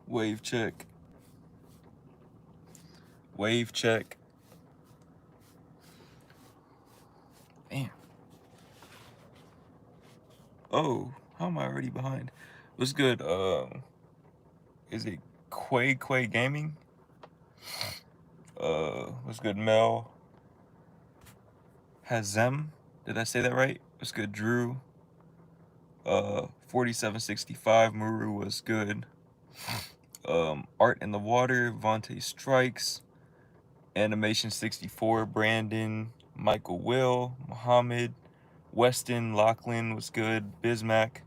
Wave check. Wave check. Damn. Oh, how am I already behind? What's good? Is it Quay Gaming? What's good, Mel? Hazem? Did I say that right? What's good, Drew? 4765 Muru was good. Art in the Water, Vontae Strikes, Animation 64, Brandon, Michael Will, Muhammad, Weston, Lachlan was good, Bismack,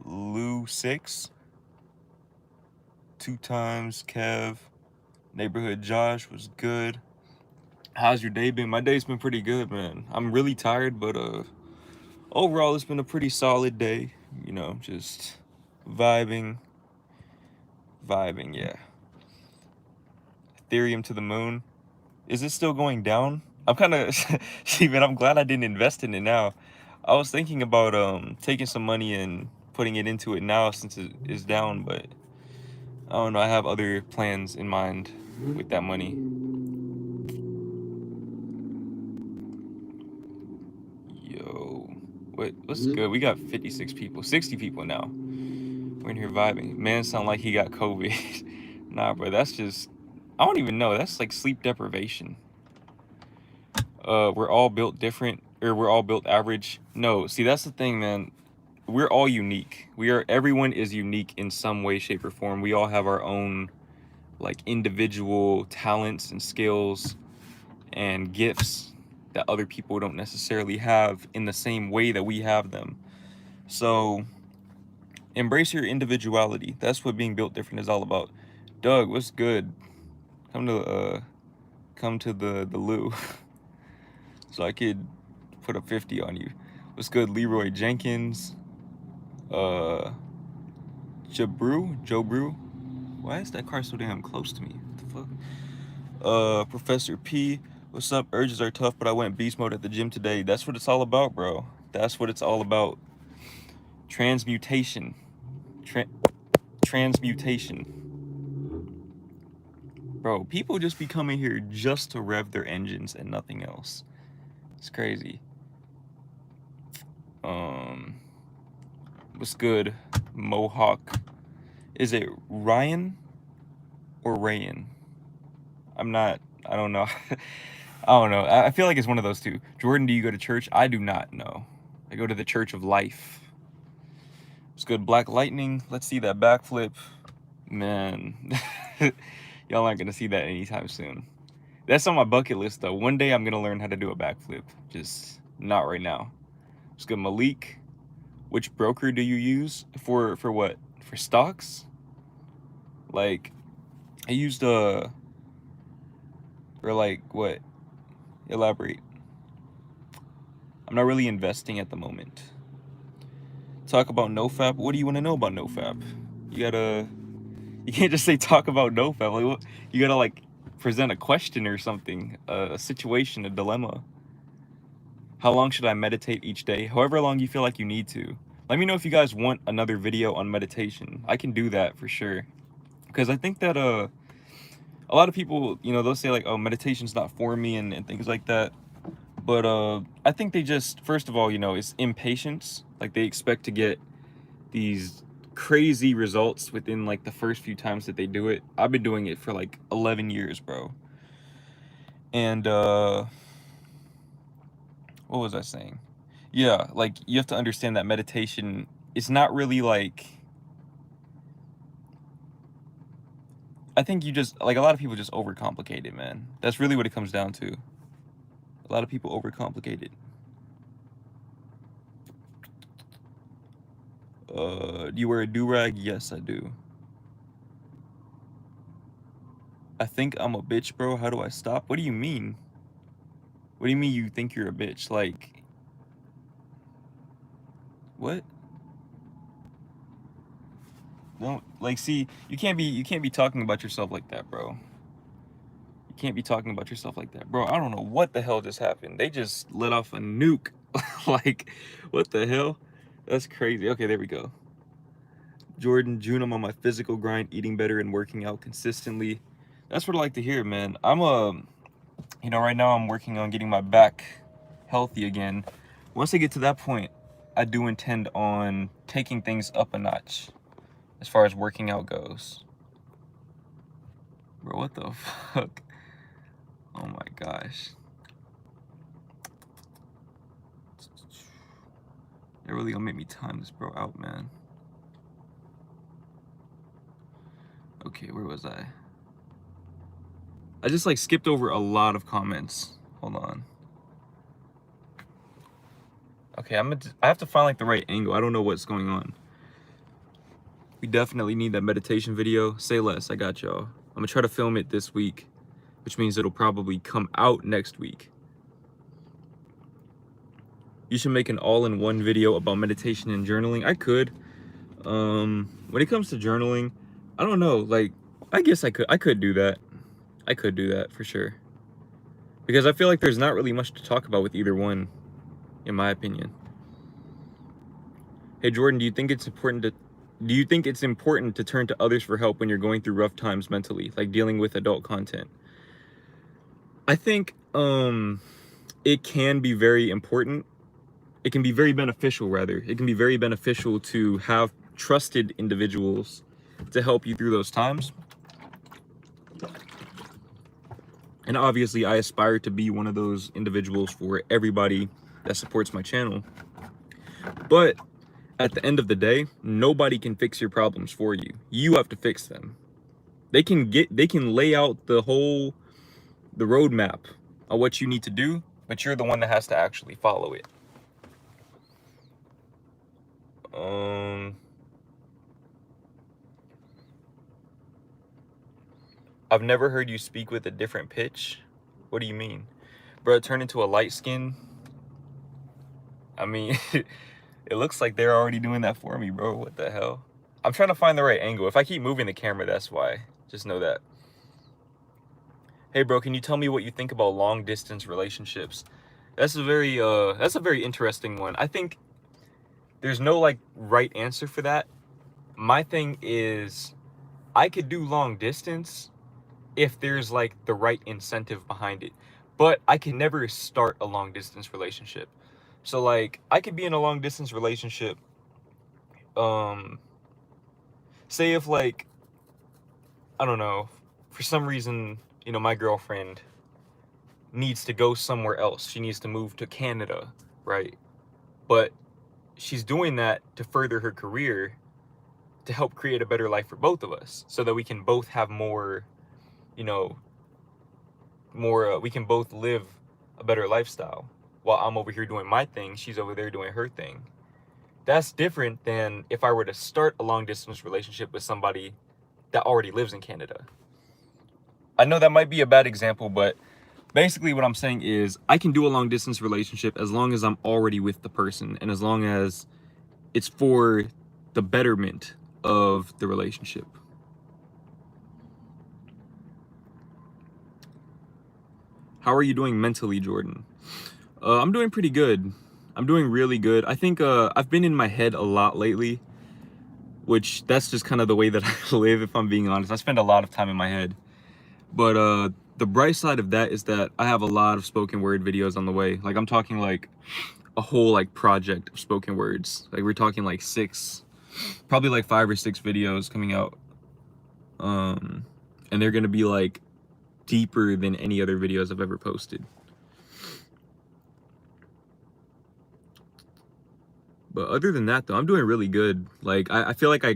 Lou 6, 2 times, Kev, Neighborhood Josh was good. How's your day been? My day's been pretty good, man. I'm really tired, but overall it's been a pretty solid day. You know, just vibing, yeah. Ethereum to the moon. Is it still going down? I'm kind of, see, man, I'm glad I didn't invest in it now. I was thinking about taking some money and putting it into it now since it is down, but I don't know. I have other plans in mind with that money. Yo, what's good? We got 56 people, 60 people now. We're in here vibing. Man, sound like he got COVID. Nah, bro, that's just, I don't even know. That's like sleep deprivation. We're all built different, or we're all built average. No, see, that's the thing, man. We're all unique. Everyone is unique in some way, shape, or form. We all have our own like individual talents and skills and gifts that other people don't necessarily have in the same way that we have them. So embrace your individuality. That's what being built different is all about. Doug, what's good? Come to the loo so I could put a 50 on you. What's good, Leroy Jenkins? Joe Brew. Why is that car so damn close to me? What the fuck? Professor P, what's up? Urges are tough, but I went beast mode at the gym today. That's what it's all about, bro. That's what it's all about. Transmutation. Transmutation. Bro, people just be coming here just to rev their engines and nothing else. It's crazy. What's good? Mohawk. Is it Ryan or Rayan? I don't know. I don't know. I feel like it's one of those two. Jordan, do you go to church? I do not know. I go to the Church of Life. It's good. Black Lightning. Let's see that backflip. Man. Y'all aren't going to see that anytime soon. That's on my bucket list, though. One day I'm going to learn how to do a backflip. Just not right now. It's good. Malik. Which broker do you use? For what? For stocks? Like, I used or like what? Elaborate. I'm not really investing at the moment. Talk about nofap. What do you want to know about nofap? You can't just say talk about nofap. Like, what, you gotta like present a question or something, a situation, a dilemma. How long should I meditate each day? However long you feel like you need to. Let me know if you guys want another video on meditation. I can do that for sure. Because I think that a lot of people, you know, they'll say like, oh, meditation's not for me and things like that. But I think they just, first of all, you know, it's impatience. Like they expect to get these crazy results within like the first few times that they do it. I've been doing it for like 11 years, bro. And what was I saying? Yeah, like you have to understand that meditation is not really like, I think you just, like a lot of people just overcomplicate it, man. That's really what it comes down to. A lot of people overcomplicate it. Do you wear a do-rag? Yes, I do. I think I'm a bitch, bro. How do I stop? What do you mean? What do you mean you think you're a bitch? Like, what? Don't, like, see, you can't be talking about yourself like that, bro. You can't be talking about yourself like that, bro. I don't know what the hell just happened. They just lit off a nuke. Like, what the hell? That's crazy. Okay, there we go. Jordan, June, I'm on my physical grind, eating better and working out consistently. That's what I like to hear, man. Right now I'm working on getting my back healthy again. Once I get to that point, I do intend on taking things up a notch as far as working out goes. Bro, what the fuck? Oh my gosh. They're really gonna make me time this bro out, man. Okay, where was I? I just like skipped over a lot of comments. Hold on. Okay, I have to find like the right angle. I don't know what's going on. We definitely need that meditation video. Say less, I got y'all. I'm gonna try to film it this week, which means it'll probably come out next week. You should make an all-in-one video about meditation and journaling. I could. When it comes to journaling, I don't know, like, I guess I could do that. I could do that for sure. Because I feel like there's not really much to talk about with either one, in my opinion. Hey Jordan, do you think it's important to turn to others for help when you're going through rough times mentally, like dealing with adult content? I think it can be very important. It can be very beneficial, rather. It can be very beneficial to have trusted individuals to help you through those times. And obviously, I aspire to be one of those individuals for everybody that supports my channel. But at the end of the day, nobody can fix your problems for you. You have to fix them. They can lay out the roadmap of what you need to do, but you're the one that has to actually follow it. I've never heard you speak with a different pitch. What do you mean? Bro, turn into a light skin. I mean, it looks like they're already doing that for me, bro. What the hell? I'm trying to find the right angle. If I keep moving the camera, that's why. Just know that. Hey, bro, can you tell me what you think about long distance relationships? That's a very interesting one. I think there's no like right answer for that. My thing is, I could do long distance if there's like the right incentive behind it, but I can never start a long distance relationship. So like I could be in a long distance relationship, say if like, I don't know, for some reason, my girlfriend needs to go somewhere else. She needs to move to Canada, right? But she's doing that to further her career, to help create a better life for both of us, so that we can both have more, we can both live a better lifestyle. While I'm over here doing my thing, she's over there doing her thing. That's different than if I were to start a long distance relationship with somebody that already lives in Canada. I know that might be a bad example, but basically what I'm saying is I can do a long distance relationship as long as I'm already with the person, and as long as it's for the betterment of the relationship. How are you doing mentally, Jordan? I'm doing pretty good. I'm doing really good. I think I've been in my head a lot lately, which that's just kind of the way that I live, if I'm being honest. I spend a lot of time in my head. But the bright side of that is that I have a lot of spoken word videos on the way. Like I'm talking like a whole like project of spoken words. Like we're talking like probably like 5 or 6 videos coming out. And they're gonna be like deeper than any other videos I've ever posted. But other than that though, I'm doing really good. Like I feel like I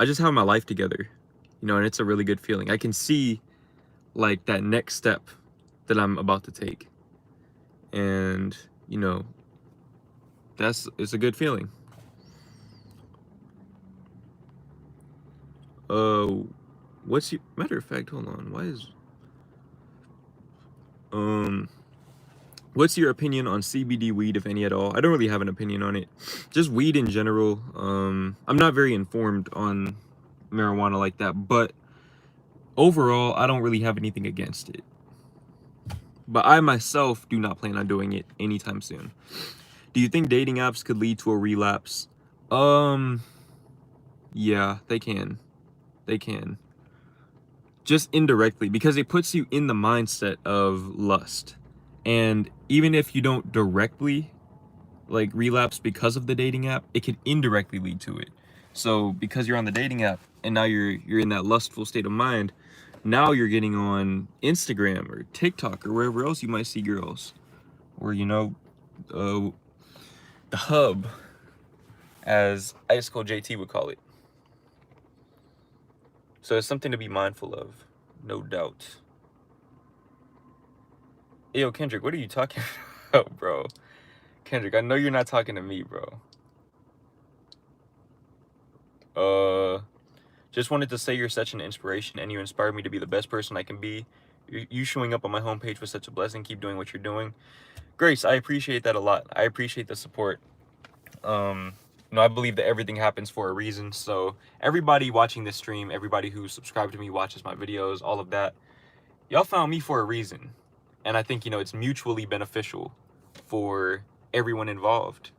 just have my life together, and it's a really good feeling. I can see like that next step that I'm about to take. And, it's a good feeling. Matter of fact, hold on, what's your opinion on CBD weed, if any at all? I don't really have an opinion on it. Just weed in general. I'm not very informed on marijuana like that, but overall, I don't really have anything against it. But I myself do not plan on doing it anytime soon. Do you think dating apps could lead to a relapse? Yeah, they can. They can. Just indirectly, because it puts you in the mindset of lust. And even if you don't directly like relapse because of the dating app, it can indirectly lead to it. So because you're on the dating app and now you're in that lustful state of mind, now you're getting on Instagram or TikTok or wherever else you might see girls, or uh, the hub, as Ice Cold JT would call it. So it's something to be mindful of, no doubt. Yo, Kendrick, what are you talking about, bro? Kendrick, I know you're not talking to me, bro. Just wanted to say you're such an inspiration and you inspire me to be the best person I can be. You showing up on my homepage was such a blessing. Keep doing what you're doing. Grace, I appreciate that a lot. I appreciate the support. I believe that everything happens for a reason. So everybody watching this stream, everybody who subscribed to me, watches my videos, all of that, y'all found me for a reason. And I think, it's mutually beneficial for everyone involved.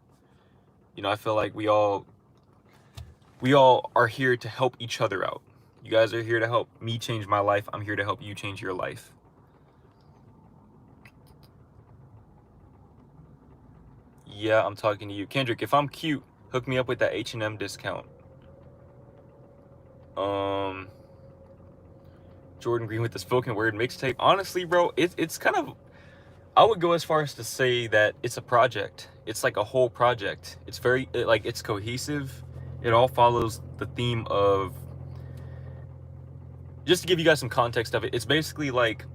I feel like we all are here to help each other out. You guys are here to help me change my life. I'm here to help you change your life. Yeah, I'm talking to you. Kendrick, if I'm cute, hook me up with that H&M discount. Jordan Green with the spoken word mixtape. Honestly, bro, it's kind of, I would go as far as to say that it's a project. It's like a whole project. It's it's cohesive. It all follows the theme of, just to give you guys some context of it, it's basically like,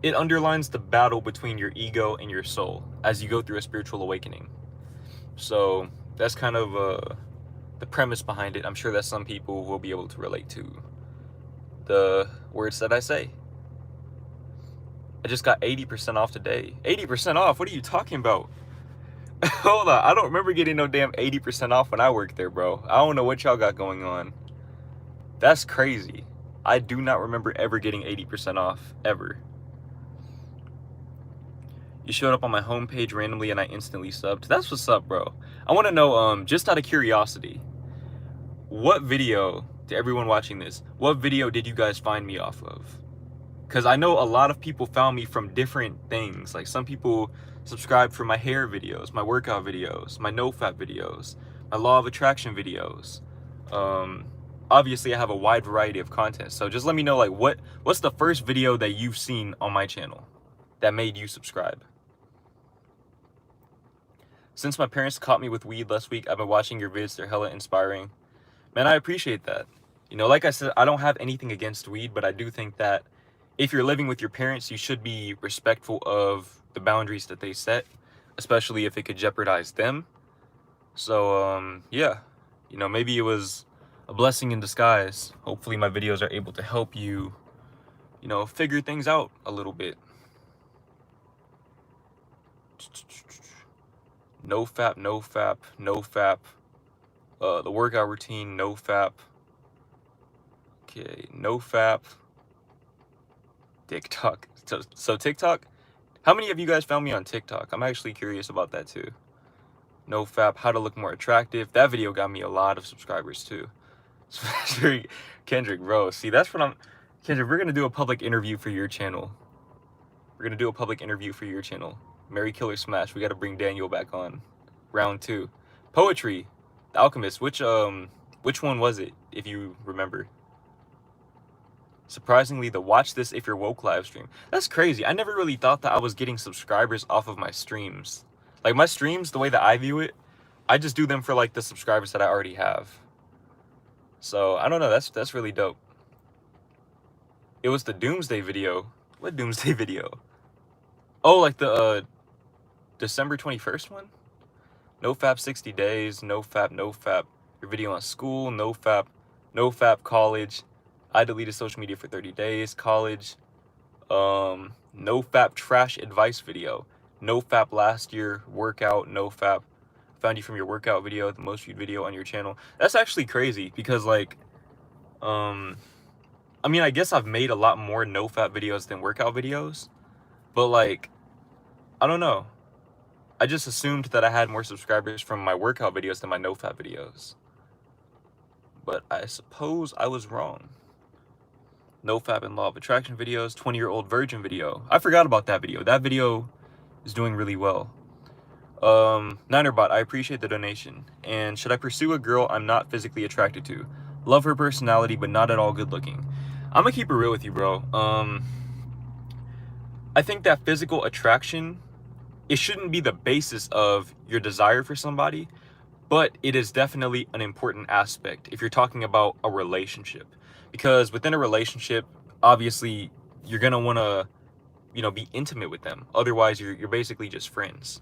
it underlines the battle between your ego and your soul as you go through a spiritual awakening. So that's kind of the premise behind it. I'm sure that some people will be able to relate to the words that I say. I just got 80% off today. 80% off? What are you talking about? Hold on, I don't remember getting no damn 80% off when I worked there, bro. I don't know what y'all got going on. That's crazy. I do not remember ever getting 80% off, ever. You showed up on my homepage randomly and I instantly subbed. That's what's up, bro. I want to know, just out of curiosity, what video, to everyone watching this, what video did you guys find me off of? Because I know a lot of people found me from different things. Like some people subscribed for my hair videos, my workout videos, my no-fap videos, my law of attraction videos. Obviously I have a wide variety of content. So just let me know, like, what's the first video that you've seen on my channel that made you subscribe? Since my parents caught me with weed last week, I've been watching your vids. They're hella inspiring. Man, I appreciate that. Like I said, I don't have anything against weed, but I do think that if you're living with your parents, you should be respectful of the boundaries that they set, especially if it could jeopardize them. So, yeah, maybe it was a blessing in disguise. Hopefully my videos are able to help you, figure things out a little bit. No fap, no fap, no fap. The workout routine, no fap. Okay, no fap. TikTok. So TikTok, how many of you guys found me on TikTok? I'm actually curious about that too. No fap, how to look more attractive. That video got me a lot of subscribers too. Kendrick, bro, see, that's what Kendrick, we're gonna do a public interview for your channel. We're gonna do a public interview for your channel. Mary Killer Smash, we gotta bring Daniel back on. Round 2. Poetry, The Alchemist, which one was it, if you remember? Surprisingly, the watch this if you're woke live stream. That's crazy. I never really thought that I was getting subscribers off of my streams. Like my streams, the way that I view it, I just do them for like the subscribers that I already have. So I don't know, that's really dope. It was the Doomsday video. What Doomsday video? Oh, like the December 21st one? No fap 60 days, no fap, no fap. Your video on school, no fap, no fap college. I deleted social media for 30 days, college. No fap trash advice video. No fap last year, workout, no fap. Found you from your workout video, the most viewed video on your channel. That's actually crazy because like, I mean, I guess I've made a lot more no fap videos than workout videos, but like, I don't know. I just assumed that I had more subscribers from my workout videos than my no-fap videos. But I suppose I was wrong. No-fap and law of attraction videos, 20-year-old virgin video. I forgot about that video. That video is doing really well. Ninerbot, I appreciate the donation. And should I pursue a girl I'm not physically attracted to? Love her personality, but not at all good looking. I'm gonna keep it real with you, bro. I think that physical attraction, it shouldn't be the basis of your desire for somebody, but it is definitely an important aspect if you're talking about a relationship. Because within a relationship, obviously, you're gonna wanna, be intimate with them. Otherwise, you're basically just friends.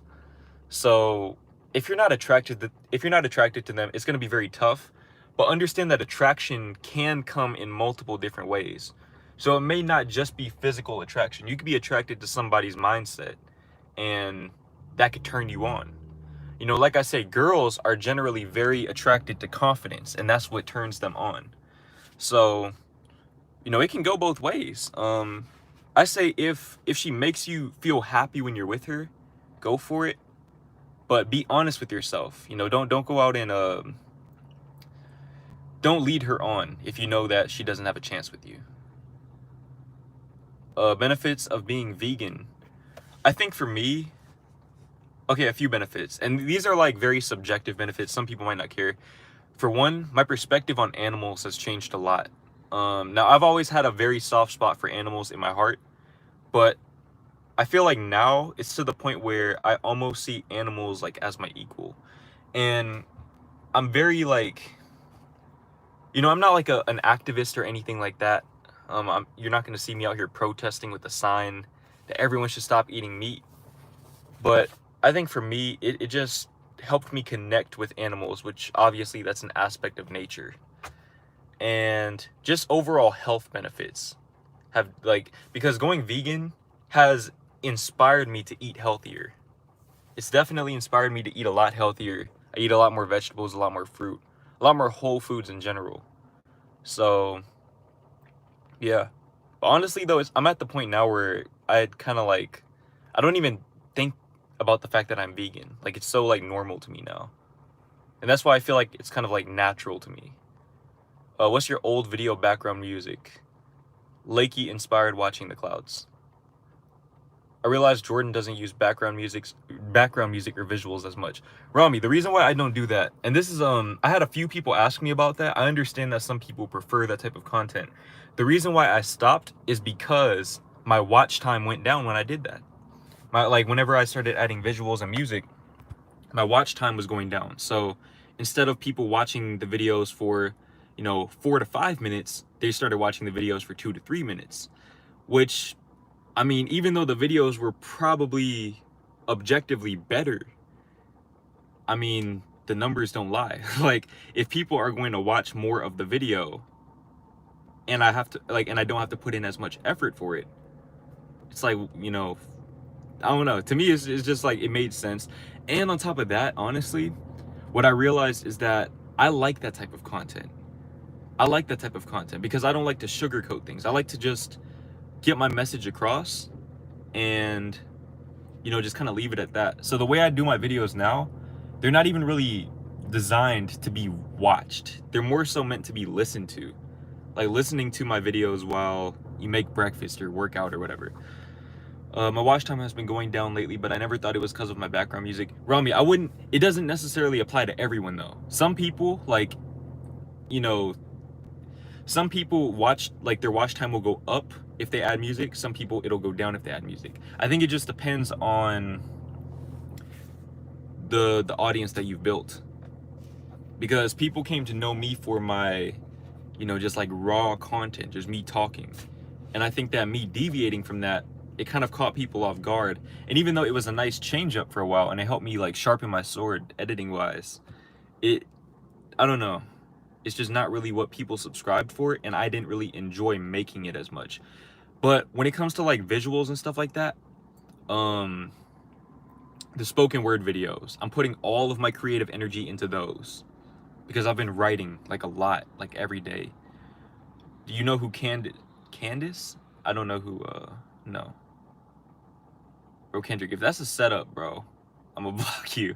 So if you're not attracted to them, it's going to be very tough. But understand that attraction can come in multiple different ways. So it may not just be physical attraction. You could be attracted to somebody's mindset, and that could turn you on. Like I say, girls are generally very attracted to confidence, and that's what turns them on. So, it can go both ways. I say if she makes you feel happy when you're with her, go for it. But be honest with yourself. Don't go out and don't lead her on if you know that she doesn't have a chance with you. Benefits of being vegan. I think for me, okay, a few benefits. And these are like very subjective benefits. Some people might not care. For one, my perspective on animals has changed a lot. Now, I've always had a very soft spot for animals in my heart, but I feel like now it's to the point where I almost see animals like as my equal. And I'm very like, I'm not like an activist or anything like that. You're not going to see me out here protesting with a sign that everyone should stop eating meat. But I think for me, it just helped me connect with animals, which obviously that's an aspect of nature. And just overall health benefits because going vegan has inspired me to eat healthier. It's definitely inspired me to eat a lot healthier. I eat a lot more vegetables, a lot more fruit, a lot more whole foods in general. So, yeah. But honestly, though, I'm at the point now where I kind of I don't even think about the fact that I'm vegan. Like, it's so normal to me now. And that's why I feel like it's kind of natural to me. What's your old video background music? Lakey inspired watching the clouds. I realized Jordan doesn't use background music or visuals as much. Rami, the reason why I don't do that, and this is I had a few people ask me about that. I understand that some people prefer that type of content. The reason why I stopped is because my watch time went down when I did that. Whenever I started adding visuals and music, my watch time was going down. So instead of people watching the videos for 4 to 5 minutes, they started watching the videos for 2 to 3 minutes, which, I mean, even though the videos were probably objectively better, I mean, the numbers don't lie. If people are going to watch more of the video and I don't have to put in as much effort for it, it's I don't know. To me, it's just it made sense. And on top of that, honestly, what I realized is that I like that type of content. I like that type of content because I don't like to sugarcoat things. I like to just get my message across and, just kind of leave it at that. So the way I do my videos now, they're not even really designed to be watched. They're more so meant to be listened to. Like listening to my videos while you make breakfast or work out or whatever. My watch time has been going down lately, but I never thought it was because of my background music. Rami, it doesn't necessarily apply to everyone though. Some people some people their watch time will go up if they add music. Some people it'll go down if they add music. I think it just depends on the audience that you've built. Because people came to know me for my, just raw content, just me talking. And I think that me deviating from that, it kind of caught people off guard. And even though it was a nice change up for a while and it helped me sharpen my sword editing wise, I don't know. It's just not really what people subscribed for, and I didn't really enjoy making it as much. But when it comes to visuals and stuff like that, the spoken word videos, I'm putting all of my creative energy into those because I've been writing a lot, every day. Do you know who Candace? I don't know who, no. Bro, Kendrick, if that's a setup, bro, I'm gonna block you.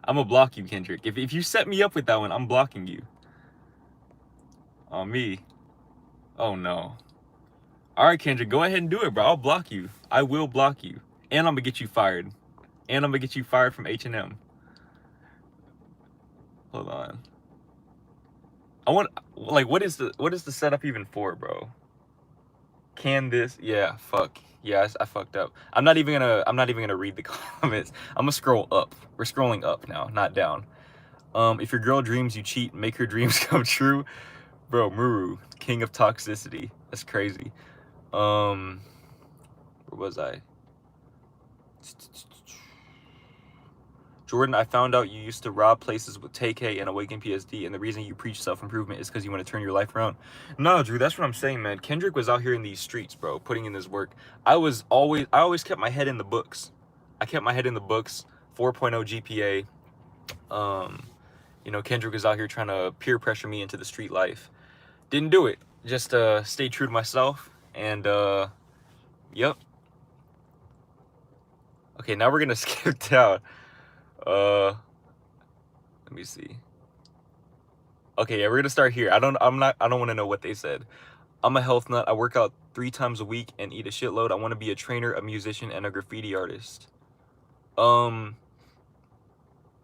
I'm gonna block you, Kendrick. If you set me up with that one, I'm blocking you. On me. Oh no. All right, Kendrick, go ahead and do it, bro. I'll block you. I will block you, and I'm gonna get you fired. And I'm gonna get you fired from H&M. Hold on. I want, like, what is the setup even for, bro? Can this? Yeah, fuck. Yeah, I fucked up. I'm not even gonna read the comments. I'm gonna scroll up. We're scrolling up now, not down. If your girl dreams you cheat, make her dreams come true. Bro, Muru, king of toxicity. That's crazy. Where was I? Jordan, I found out you used to rob places with TK and Awaken PSD, and the reason you preach self-improvement is because you want to turn your life around. No, Drew, that's what I'm saying, man. Kendrick was out here in these streets, bro, putting in this work. I always kept my head in the books. I kept my head in the books, 4.0 GPA. You know, Kendrick was out here trying to peer pressure me into the street life. Didn't do it. Just stay true to myself, and yep. Okay, now we're gonna skip down. Let me see. Okay, yeah, we're gonna start here. I don't want to know what they said. I'm a health nut. I work out 3 times a week and eat a shitload. I want to be a trainer, a musician, and a graffiti artist. Do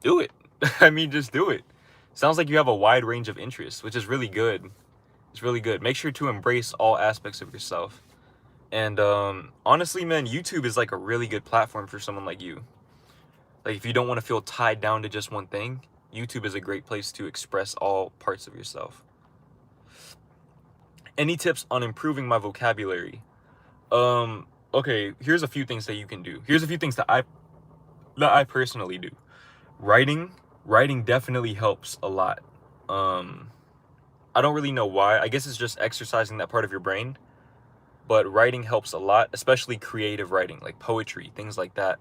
it. I mean, just do it. Sounds like you have a wide range of interests, which is really good. It's really good. Make sure to embrace all aspects of yourself. And honestly, man, YouTube is like a really good platform for someone like you. Like, if you don't want to feel tied down to just one thing, YouTube is a great place to express all parts of yourself. Any tips on improving my vocabulary? Okay, here's a few things that you can do. Here's a few things that I personally do. Writing definitely helps a lot. I don't really know why. I guess it's just exercising that part of your brain. But writing helps a lot, especially creative writing, like poetry, things like that.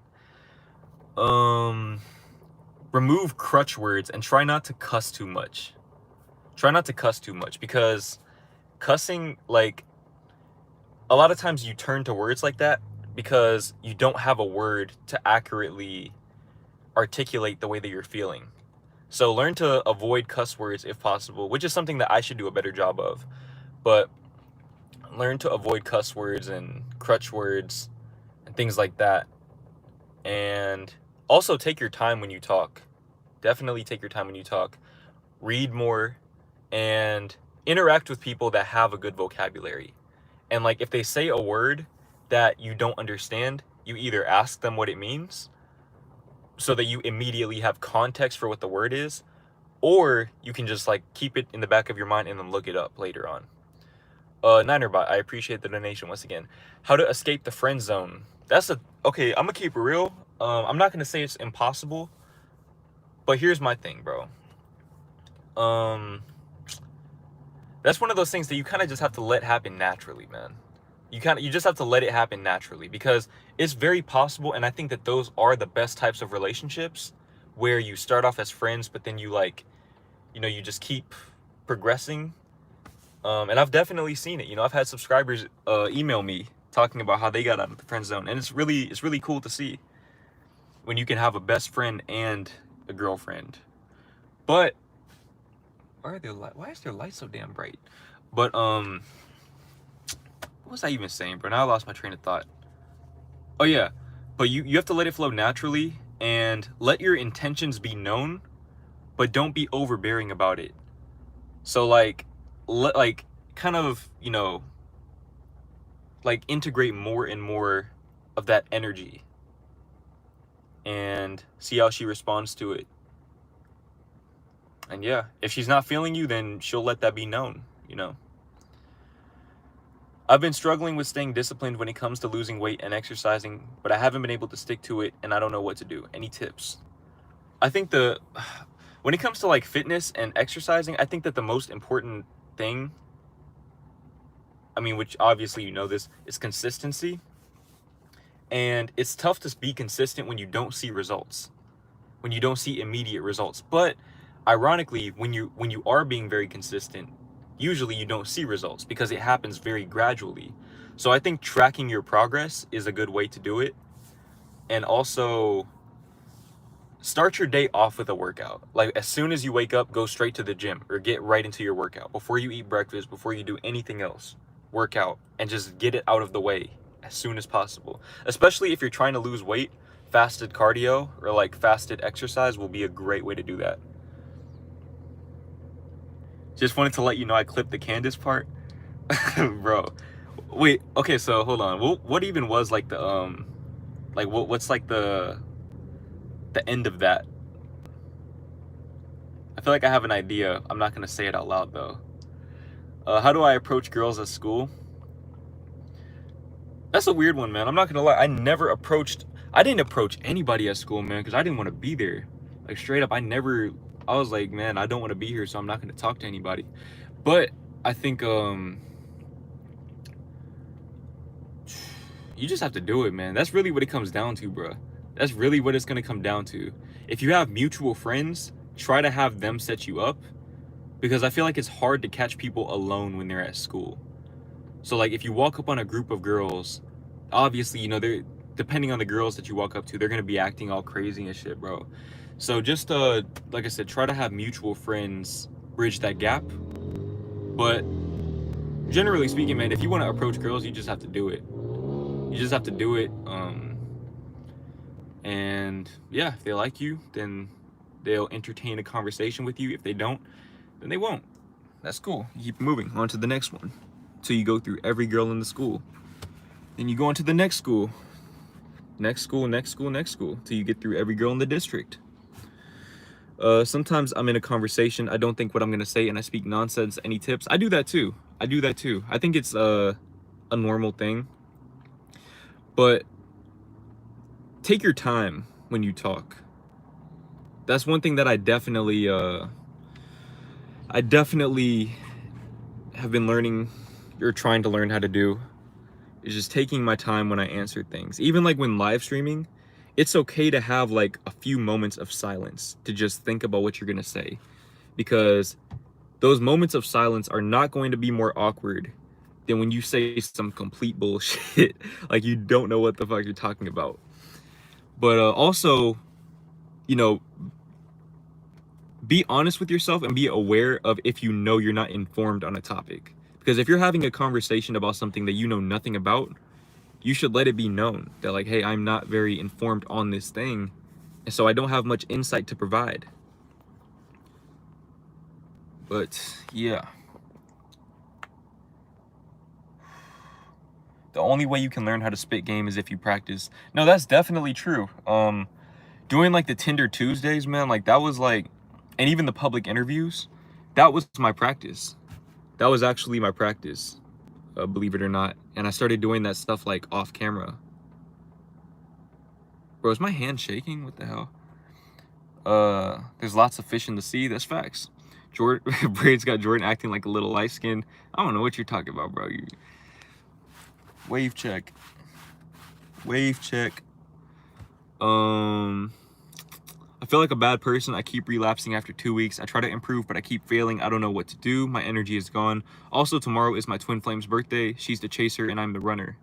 Remove crutch words and try not to cuss too much. Try not to cuss too much, because cussing, like, a lot of times you turn to words like that because you don't have a word to accurately articulate the way that you're feeling. So learn to avoid cuss words if possible, which is something that I should do a better job of. But learn to avoid cuss words and crutch words and things like that. And also take your time when you talk. Definitely take your time when you talk. Read more and interact with people that have a good vocabulary. And like, if they say a word that you don't understand, you either ask them what it means so that you immediately have context for what the word is, or you can just like keep it in the back of your mind and then look it up later on. Ninerbot, I appreciate the donation once again. How to escape the friend zone. Okay, I'm gonna keep it real. I'm not gonna say it's impossible, but here's my thing, bro. That's one of those things that you kind of just have to let happen naturally, man. You just have to let it happen naturally, because it's very possible, and I think that those are the best types of relationships, where you start off as friends, but then you, like, you know, you just keep progressing. And I've definitely seen it. You know, I've had subscribers email me talking about how they got out of the friend zone, and it's really cool to see when you can have a best friend and a girlfriend. But why is their light so damn bright? But what was I even saying, bro? Now I lost my train of thought. Oh yeah, but you have to let it flow naturally and let your intentions be known, but don't be overbearing about it. So like kind of, you know, like integrate more and more of that energy and see how she responds to it. And yeah, if she's not feeling you, then she'll let that be known, you know. I've been struggling with staying disciplined when it comes to losing weight and exercising, but I haven't been able to stick to it, and I don't know what to do. Any tips? I think when it comes to like fitness and exercising, I think that the most important thing, I mean, which obviously you know this, is consistency. And it's tough to be consistent when you don't see results, when you don't see immediate results. But ironically, when you are being very consistent, usually you don't see results because it happens very gradually. So I think tracking your progress is a good way to do it. And also start your day off with a workout. Like as soon as you wake up, go straight to the gym or get right into your workout. Before you eat breakfast, before you do anything else, work out and just get it out of the way as soon as possible. Especially if you're trying to lose weight, fasted cardio or like fasted exercise will be a great way to do that. Just wanted to let you know I clipped the Candace part. Bro. Wait, okay, so hold on. What even was like the like what's like the end of that? I feel like I have an idea. I'm not gonna say it out loud though. How do I approach girls at school? That's a weird one, man. I'm not gonna lie. I didn't approach anybody at school, man, because I didn't want to be there. Like straight up, I was like, man, I don't want to be here, so I'm not gonna talk to anybody. But I think you just have to do it, man. That's really what it comes down to, bro. That's really what it's gonna come down to. If you have mutual friends, try to have them set you up, because I feel like it's hard to catch people alone when they're at school. So like if you walk up on a group of girls, obviously, you know, they're depending on the girls that you walk up to, they're gonna be acting all crazy and shit, bro. So just like I said, try to have mutual friends bridge that gap. But generally speaking, man, if you want to approach girls, you just have to do it. You just have to do it. And yeah, if they like you, then they'll entertain a conversation with you. If they don't, then they won't. That's cool. You keep moving on to the next one. Till you go through every girl in the school. Then you go on to the next school. Next school, till you get through every girl in the district. Sometimes I'm in a conversation, I don't think what I'm gonna say, and I speak nonsense. Any tips? I do that too. I think it's a normal thing. But take your time when you talk. That's one thing that I definitely have been learning or trying to learn how to do, is just taking my time when I answer things. Even like when live streaming, it's okay to have like a few moments of silence to just think about what you're gonna say, because those moments of silence are not going to be more awkward than when you say some complete bullshit like you don't know what the fuck you're talking about. But also, you know, be honest with yourself and be aware of if you know you're not informed on a topic. Because if you're having a conversation about something that you know nothing about, you should let it be known that like, hey, I'm not very informed on this thing, and so I don't have much insight to provide. But yeah. The only way you can learn how to spit game is if you practice. No, that's definitely true. Doing like the Tinder Tuesdays, man, like that was like, and even the public interviews, that was my practice. That was actually my practice, believe it or not. And I started doing that stuff like off camera. Bro, is my hand shaking? What the hell? There's lots of fish in the sea. That's facts. Braid's got Jordan acting like a little light skinned. I don't know what you're talking about, bro. Wave check. I feel like a bad person. I keep relapsing after 2 weeks. I try to improve, but I keep failing. I don't know what to do. My energy is gone. Also, tomorrow is my twin flame's birthday. She's the chaser and I'm the runner.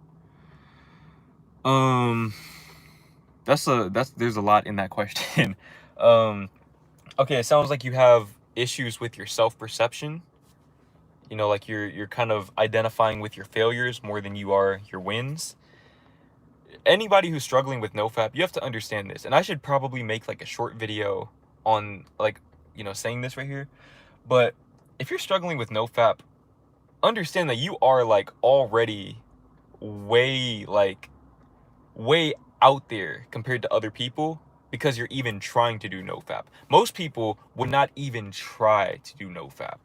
There's a lot in that question. Okay, it sounds like you have issues with your self-perception. You know, like you're kind of identifying with your failures more than you are your wins. Anybody who's struggling with nofap, you have to understand this. And I should probably make like a short video on like, you know, saying this right here. But if you're struggling with nofap, understand that you are like already way out there compared to other people, because you're even trying to do nofap. Most people would not even try to do nofap.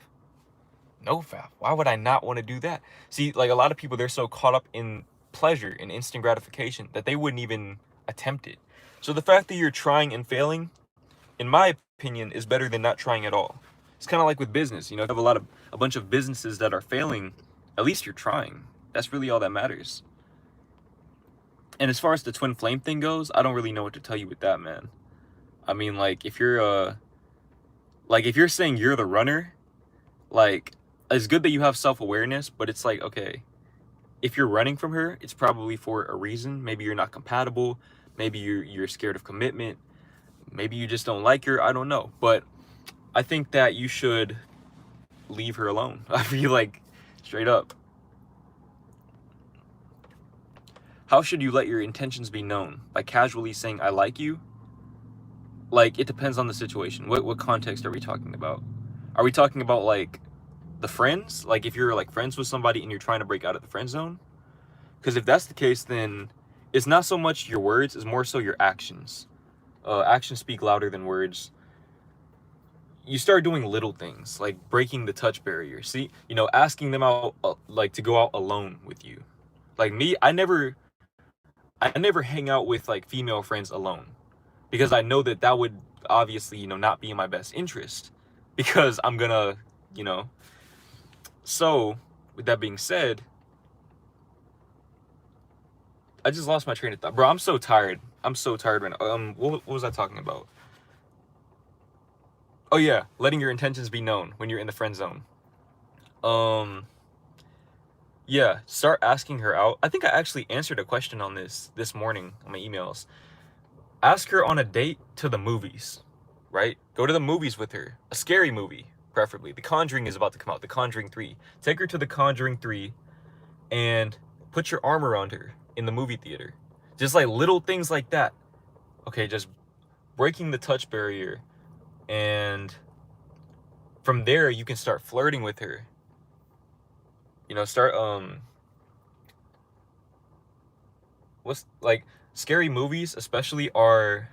Nofap, why would I not want to do that? See, like a lot of people, they're so caught up in pleasure and instant gratification that they wouldn't even attempt it. So the fact that you're trying and failing, in my opinion, is better than not trying at all. It's kind of like with business. You know, if you have a bunch of businesses that are failing, at least you're trying. That's really all that matters. And as far as the twin flame thing goes, I don't really know what to tell you with that, man. I mean, like if you're saying you're the runner, like it's good that you have self-awareness, but it's like, okay, if you're running from her, it's probably for a reason. Maybe you're not compatible. Maybe you're scared of commitment. Maybe you just don't like her. I don't know. But I think that you should leave her alone. I feel like, straight up. How should you let your intentions be known? By casually saying, I like you? Like, it depends on the situation. What context are we talking about? Are we talking about, like, the friends? Like, if you're, like, friends with somebody and you're trying to break out of the friend zone? Because if that's the case, then it's not so much your words, it's more so your actions. Actions speak louder than words. You start doing little things, like breaking the touch barrier. See, asking them out, like, to go out alone with you. Like me, I never hang out with, like, female friends alone, because I know that would obviously, not be in my best interest, because I'm gonna, you know. So, with that being said, I just lost my train of thought. Bro, I'm so tired. I'm so tired right now. What was I talking about? Oh yeah, letting your intentions be known when you're in the friend zone. Yeah, start asking her out. I think I actually answered a question on this morning on my emails. Ask her on a date to the movies, right? Go to the movies with her. A scary movie, preferably. The Conjuring is about to come out. The Conjuring 3. Take her to The Conjuring 3 and put your arm around her in the movie theater. Just like little things like that. Okay, just breaking the touch barrier, and from there you can start flirting with her. Start what's, like, scary movies especially are,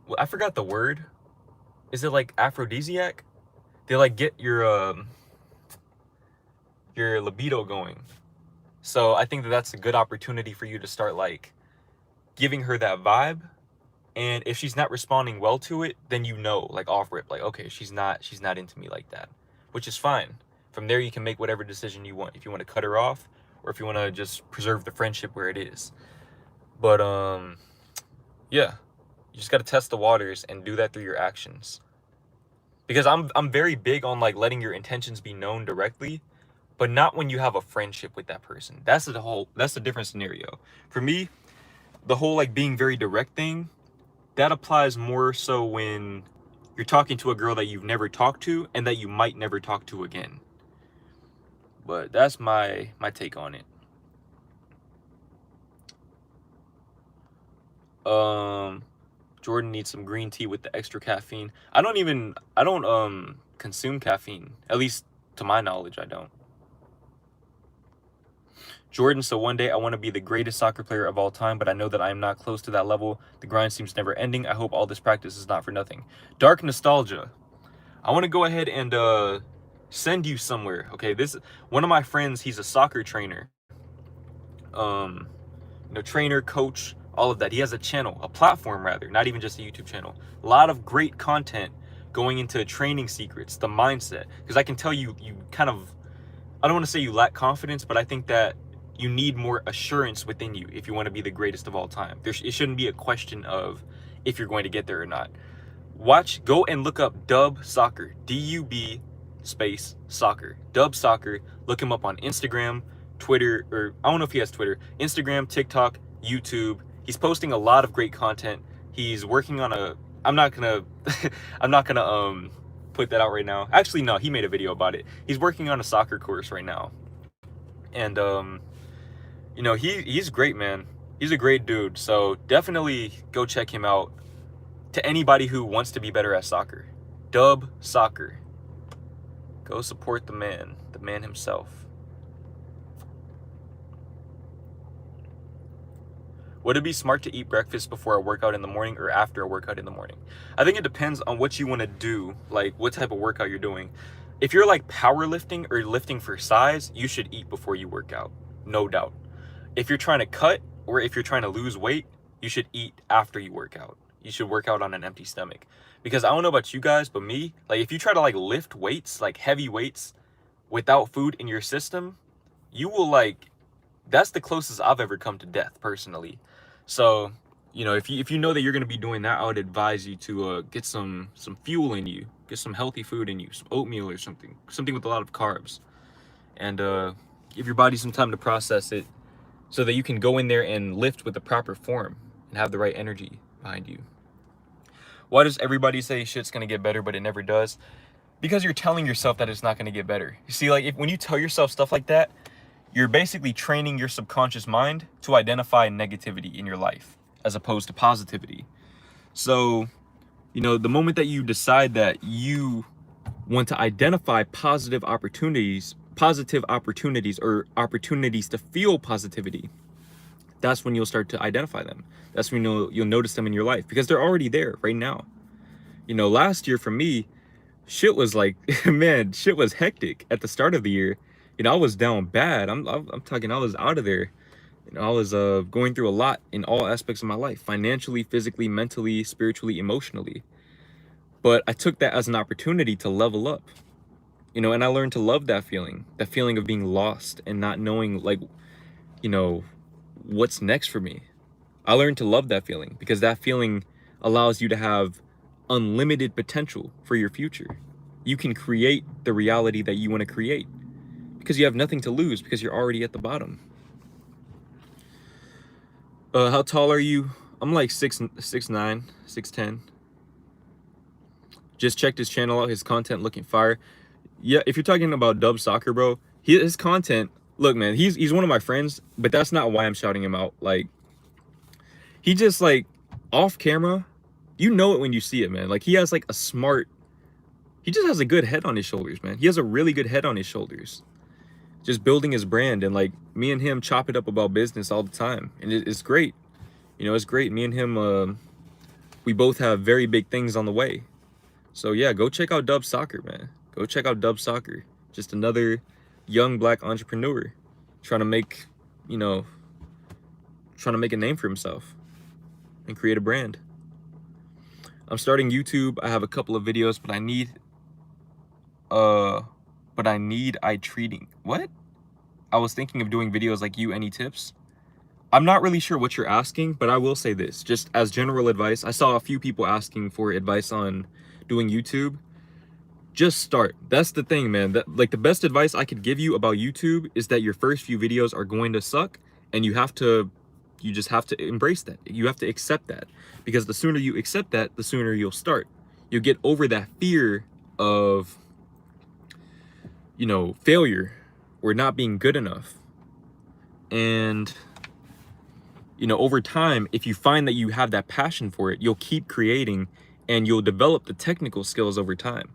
well, I forgot the word. Is it like aphrodisiac? They like get your libido going. So I think that's a good opportunity for you to start, like, giving her that vibe. And if she's not responding well to it, then like, off rip, like, okay, she's not into me like that, which is fine. From there, you can make whatever decision you want. If you want to cut her off, or if you want to just preserve the friendship where it is. But yeah, you just got to test the waters and do that through your actions. Because I'm very big on, like, letting your intentions be known directly, but not when you have a friendship with that person. That's a different scenario. For me, the whole, like, being very direct thing, that applies more so when you're talking to a girl that you've never talked to and that you might never talk to again. But that's my take on it. Jordan needs some green tea with the extra caffeine. I don't consume caffeine. At least to my knowledge, I don't. Jordan, so one day I want to be the greatest soccer player of all time, but I know that I am not close to that level. The grind seems never ending. I hope all this practice is not for nothing. Dark nostalgia. I want to go ahead and send you somewhere. Okay, one of my friends, he's a soccer trainer. Trainer, coach, all of that. He has a channel, a platform rather, not even just a YouTube channel. A lot of great content going into training secrets, the mindset. Because I can tell you kind of, I don't want to say you lack confidence, but I think that you need more assurance within you if you want to be the greatest of all time. It shouldn't be a question of if you're going to get there or not. Go and look up Dub Soccer, DUB space soccer, Dub Soccer. Look him up on Instagram, Twitter, or I don't know if he has Twitter, Instagram, TikTok, YouTube. He's posting a lot of great content. He's working on I'm not gonna put that out right now. Actually, no, he made a video about it. He's working on a soccer course right now. And he's great, man. He's a great dude. So definitely go check him out. To anybody who wants to be better at soccer, Dub Soccer. Go support the man himself. Would it be smart to eat breakfast before a workout in the morning or after a workout in the morning? I think it depends on what you want to do, like what type of workout you're doing. If you're like powerlifting or lifting for size, you should eat before you work out, no doubt. If you're trying to cut or if you're trying to lose weight, you should eat after you work out. You should work out on an empty stomach. Because I don't know about you guys, but me, like, if you try to, like, lift weights, like heavy weights, without food in your system, you will, like, that's the closest I've ever come to death, personally. So, if you know that you're going to be doing that, I would advise you to get some fuel in you, get some healthy food in you, some oatmeal or something with a lot of carbs, and give your body some time to process it so that you can go in there and lift with the proper form and have the right energy behind you. Why does everybody say shit's gonna get better, but it never does? Because you're telling yourself that it's not gonna get better. You see, like, when you tell yourself stuff like that, you're basically training your subconscious mind to identify negativity in your life as opposed to positivity. So, you know, the moment that you decide that you want to identify positive opportunities or opportunities to feel positivity, that's when you'll start to identify them. That's when you'll notice them in your life, because they're already there right now. You know, last year for me, shit was like, man, shit was hectic at the start of the year. You know, I was down bad. I'm talking, I was out of there. You know, I was going through a lot in all aspects of my life, financially, physically, mentally, spiritually, emotionally. But I took that as an opportunity to level up. You know, and I learned to love that feeling of being lost and not knowing, like, you know, what's next for me. I learned to love that feeling, because that feeling allows you to have unlimited potential for your future. You can create the reality that you want to create because you have nothing to lose, because you're already at the bottom. How tall are you? I'm like 6'9", 6'10". Just checked his channel out. His content looking fire. Yeah, if you're talking about Dub Soccer, bro, his content, look, man, he's one of my friends, but that's not why I'm shouting him out. Like, he just, like, off camera, you know it when you see it, man. Like, he has like he just has a good head on his shoulders, man. He has a really good head on his shoulders. Just building his brand, and like, me and him chop it up about business all the time, and it's great. You know, it's great. Me and him, we both have very big things on the way. So yeah, go check out Dub Soccer, man. Go check out Dub Soccer. Just another young black entrepreneur trying to make, you know, trying to make a name for himself and create a brand. I'm starting YouTube. I have a couple of videos, but I need eye treating. What? I was thinking of doing videos like you. Any tips? I'm not really sure what you're asking, but I will say this, just as general advice. I saw a few people asking for advice on doing YouTube. Just start. That's the thing, man. That, like, the best advice I could give you about YouTube is that your first few videos are going to suck, and you just have to embrace that. You have to accept that, because the sooner you accept that, the sooner you'll start. You'll get over that fear of, you know, failure or not being good enough. And, you know, over time, if you find that you have that passion for it, you'll keep creating and you'll develop the technical skills over time.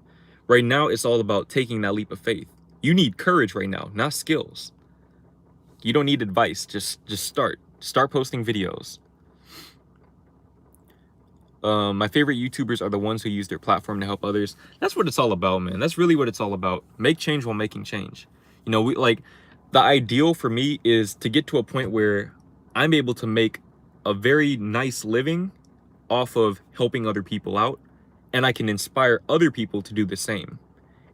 Right now, it's all about taking that leap of faith. You need courage right now, not skills. You don't need advice. Just start. Start posting videos. My favorite YouTubers are the ones who use their platform to help others. That's what it's all about, man. That's really what it's all about. Make change while making change. You know, the ideal for me is to get to a point where I'm able to make a very nice living off of helping other people out, and I can inspire other people to do the same.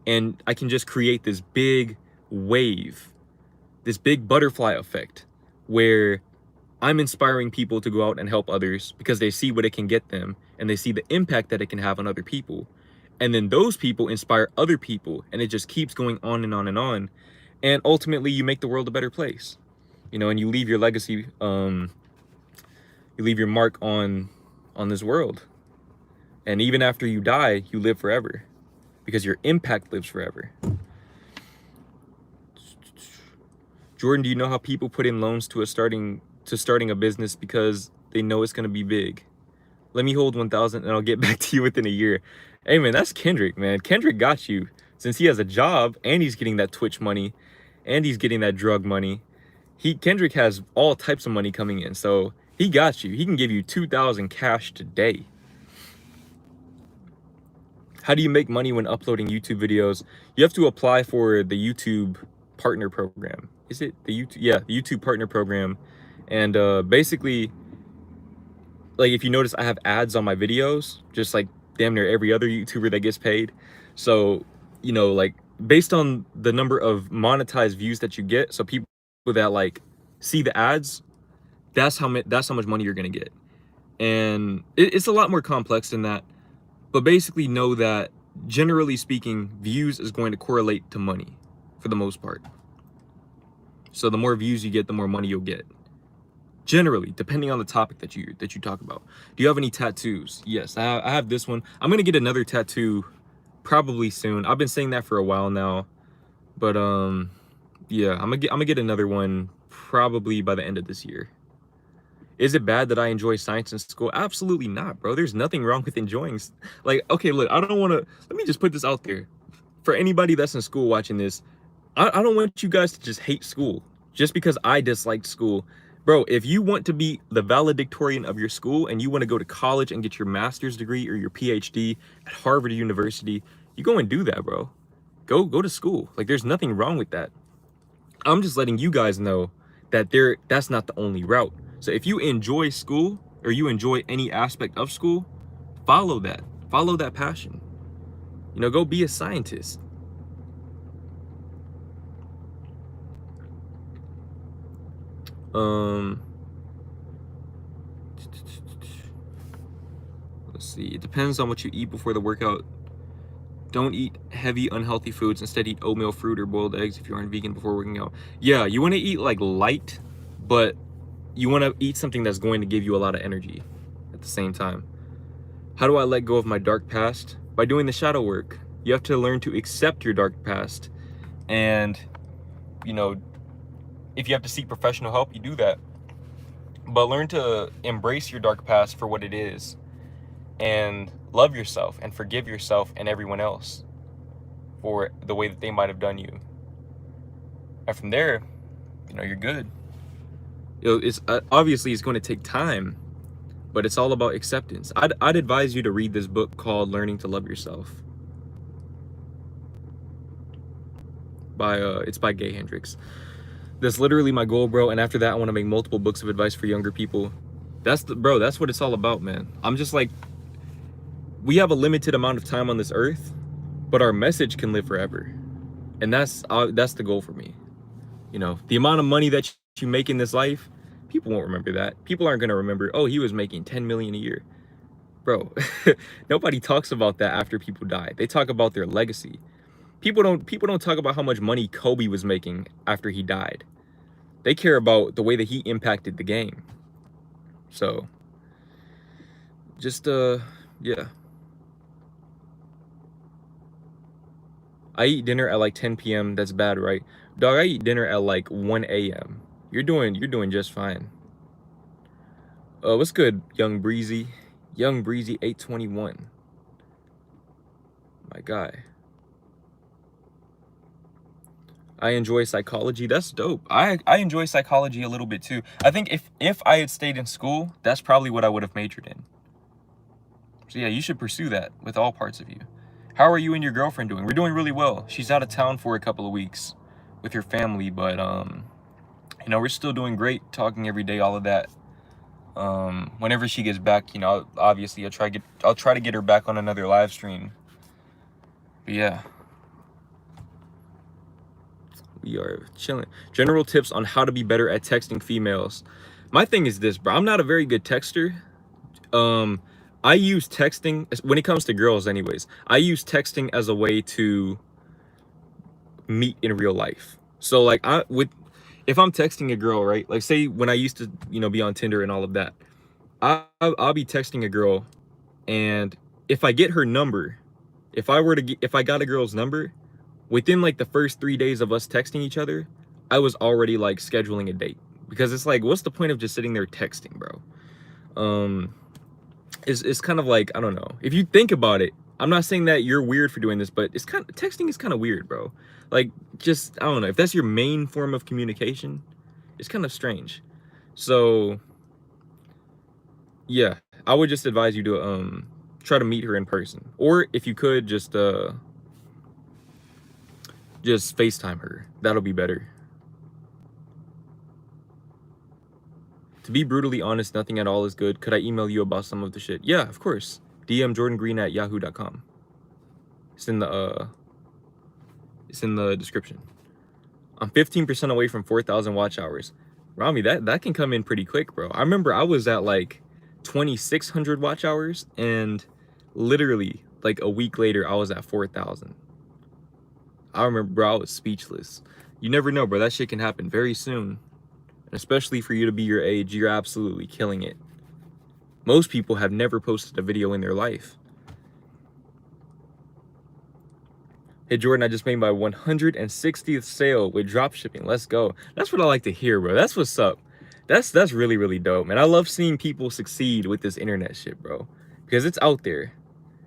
And I can just create this big wave, this big butterfly effect, where I'm inspiring people to go out and help others because they see what it can get them and they see the impact that it can have on other people. And then those people inspire other people, and it just keeps going on and on and on. And ultimately, you make the world a better place, you know, and you leave your legacy, you leave your mark on this world. And even after you die, you live forever because your impact lives forever. Jordan, do you know how people put in loans to starting a business because they know it's going to be big? Let me hold 1,000 and I'll get back to you within a year. Hey, man, that's Kendrick, man. Kendrick got you, since he has a job and he's getting that Twitch money and he's getting that drug money. Kendrick has all types of money coming in, so he got you. He can give you 2,000 cash today. How do you make money when uploading YouTube videos? You have to apply for the YouTube partner program. Is it the YouTube? Yeah, the YouTube partner program. And basically, like, if you notice, I have ads on my videos, just like damn near every other YouTuber that gets paid. So, you know, like, based on the number of monetized views that you get, so people that like see the ads, that's how much money you're gonna get. And it's a lot more complex than that. But basically, know that generally speaking, views is going to correlate to money for the most part. So the more views you get, the more money you'll get. Generally, depending on the topic that you talk about. Do you have any tattoos? Yes, I have this one. I'm gonna get another tattoo probably soon. I've been saying that for a while now, but yeah, I'm gonna get another one probably by the end of this year. Is it bad that I enjoy science in school? Absolutely not, bro. There's nothing wrong with enjoying, like, okay, look, I don't want to, let me just put this out there. For anybody that's in school watching this, I don't want you guys to just hate school just because I disliked school. Bro, if you want to be the valedictorian of your school and you want to go to college and get your master's degree or your PhD at Harvard University, you go and do that, bro. Go to school. Like, there's nothing wrong with that. I'm just letting you guys know that that's not the only route. So if you enjoy school or you enjoy any aspect of school, follow that. Follow that passion. You know, go be a scientist. Let's see. It depends on what you eat before the workout. Don't eat heavy, unhealthy foods. Instead, eat oatmeal, fruit, or boiled eggs if you aren't vegan before working out. Yeah, you want to eat like light, but you want to eat something that's going to give you a lot of energy at the same time. How do I let go of my dark past? By doing the shadow work. You have to learn to accept your dark past. And, you know, if you have to seek professional help, you do that. But learn to embrace your dark past for what it is. And love yourself and forgive yourself and everyone else for the way that they might have done you. And from there, you know, you're good. You know, it's obviously it's going to take time, but it's all about acceptance. I'd advise you to read this book called Learning to Love Yourself. It's by Gay Hendricks. That's literally my goal, bro. And after that, I want to make multiple books of advice for younger people. That's what it's all about, man. I'm just like, we have a limited amount of time on this earth, but our message can live forever. And that's the goal for me. You know, the amount of money that you make in this life, people won't remember that. People aren't going to remember, oh, he was making 10 million a year. Bro, nobody talks about that after people die. They talk about their legacy. People don't talk about how much money Kobe was making after he died. They care about the way that he impacted the game. So, just, yeah. I eat dinner at like 10 p.m. That's bad, right? Dog, I eat dinner at like 1 a.m. You're doing just fine. What's good, Young Breezy? Young Breezy 821. My guy. I enjoy psychology. That's dope. I enjoy psychology a little bit too. I think if I had stayed in school, that's probably what I would have majored in. So yeah, you should pursue that with all parts of you. How are you and your girlfriend doing? We're doing really well. She's out of town for a couple of weeks with her family, but you know, we're still doing great, talking every day, all of that. Whenever she gets back, you know, obviously I'll try to get her back on another live stream. But yeah. We are chilling. General tips on how to be better at texting females. My thing is this, bro. I'm not a very good texter. I use texting when it comes to girls anyways. I use texting as a way to meet in real life. So like if I'm texting a girl, right? Like say when I used to, you know, be on Tinder and all of that, I'll be texting a girl, and if I get her number, if I got a girl's number, within like the first 3 days of us texting each other, I was already like scheduling a date, because it's like, what's the point of just sitting there texting, bro? It's kind of like, I don't know. If you think about it, I'm not saying that you're weird for doing this, but texting is kind of weird, bro. Like, just, I don't know. If that's your main form of communication, it's kind of strange. So, yeah, I would just advise you to try to meet her in person, or if you could just FaceTime her. That'll be better. To be brutally honest, nothing at all is good. Could I email you about some of the shit? Yeah, of course. DM jordangreen@yahoo.com. It's in the description. I'm 15% away from 4,000 watch hours. Rami, that can come in pretty quick, bro. I remember I was at like 2,600 watch hours, and literally like a week later I was at 4,000. I remember, bro, I was speechless. You never know, bro. That shit can happen very soon. And especially for you to be your age, you're absolutely killing it. Most people have never posted a video in their life. Hey Jordan, I just made my 160th sale with dropshipping. Let's go. That's what I like to hear, bro. That's what's up. That's really, really dope, man. I love seeing people succeed with this internet shit, bro. Because it's out there.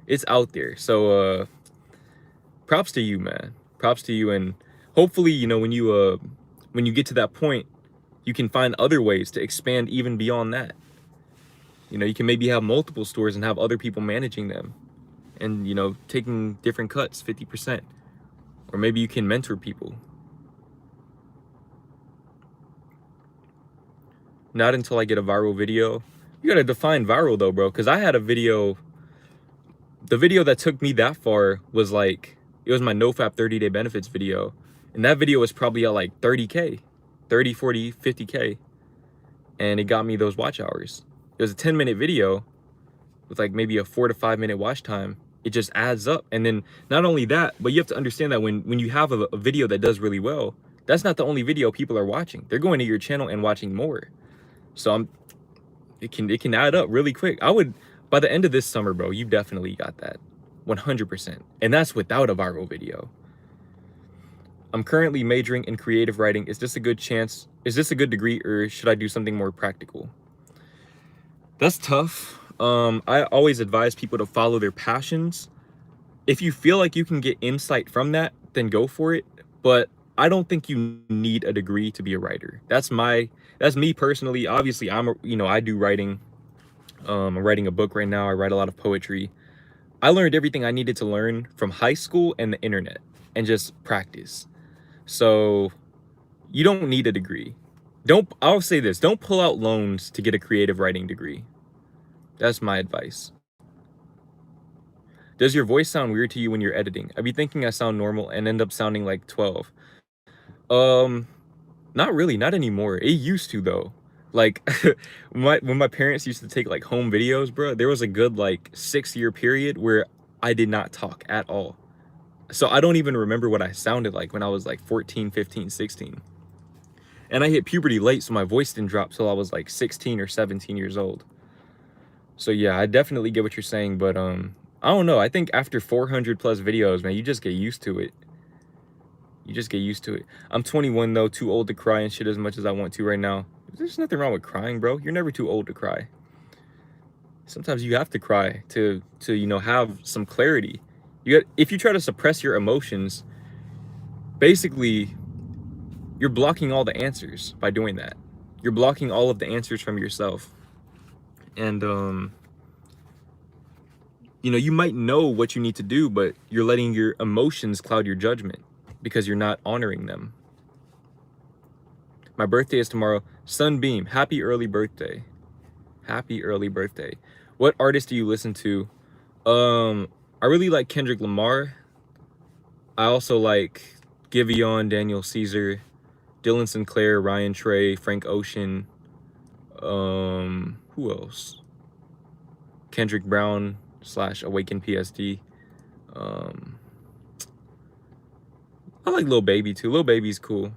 It's out there. So props to you, man. Props to you. And hopefully, you know, when you get to that point, you can find other ways to expand even beyond that. You know, you can maybe have multiple stores and have other people managing them and, you know, taking different cuts, 50%. Or maybe you can mentor people. Not until I get a viral video. You gotta define viral though, bro, because I had a video. The video that took me that far was like, it was my NoFap 30-day benefits video. And that video was probably at like 30K, 30, 40, 50K. And it got me those watch hours. It was a 10-minute video with like maybe a 4 to 5 minute watch time. It just adds up. And then not only that, but you have to understand that when you have a video that does really well, that's not the only video people are watching. They're going to your channel and watching more. So it can add up really quick. I would, by the end of this summer, bro, you definitely got that 100%. And that's without a viral video. I'm currently majoring in creative writing. Is this a good chance? Is this a good degree, or should I do something more practical? That's tough. I always advise people to follow their passions. If you feel like you can get insight from that, then go for it. But I don't think you need a degree to be a writer. That's me personally. Obviously, I do writing. I'm writing a book right now. I write a lot of poetry. I learned everything I needed to learn from high school and the internet and just practice. So you don't need a degree. I'll say this, don't pull out loans to get a creative writing degree. That's my advice. Does your voice sound weird to you when you're editing? I be thinking I sound normal and end up sounding like 12. Not really, not anymore. It used to though. Like when my parents used to take like home videos, bro, there was a good like 6-year period where I did not talk at all. So I don't even remember what I sounded like when I was like 14, 15, 16. And I hit puberty late, so my voice didn't drop till I was like 16 or 17 years old. So yeah, I definitely get what you're saying, but I don't know. I think after 400 plus videos, man, you just get used to it. You just get used to it. I'm 21 though, too old to cry and shit as much as I want to right now. There's nothing wrong with crying, bro. You're never too old to cry. Sometimes you have to cry to you know, have some clarity. If you try to suppress your emotions, basically you're blocking all the answers by doing that. You're blocking all of the answers from yourself. And you know, you might know what you need to do, but you're letting your emotions cloud your judgment because you're not honoring them. My birthday is tomorrow. Sunbeam, happy early birthday. Happy early birthday. What artist do you listen to? I really like Kendrick Lamar. I also like Giveon, Daniel Caesar, Dylan Sinclair, Ryan Trey, Frank Ocean. Who else? Kendrick Brown / Awaken PSD. I like Lil Baby too. Lil Baby's cool.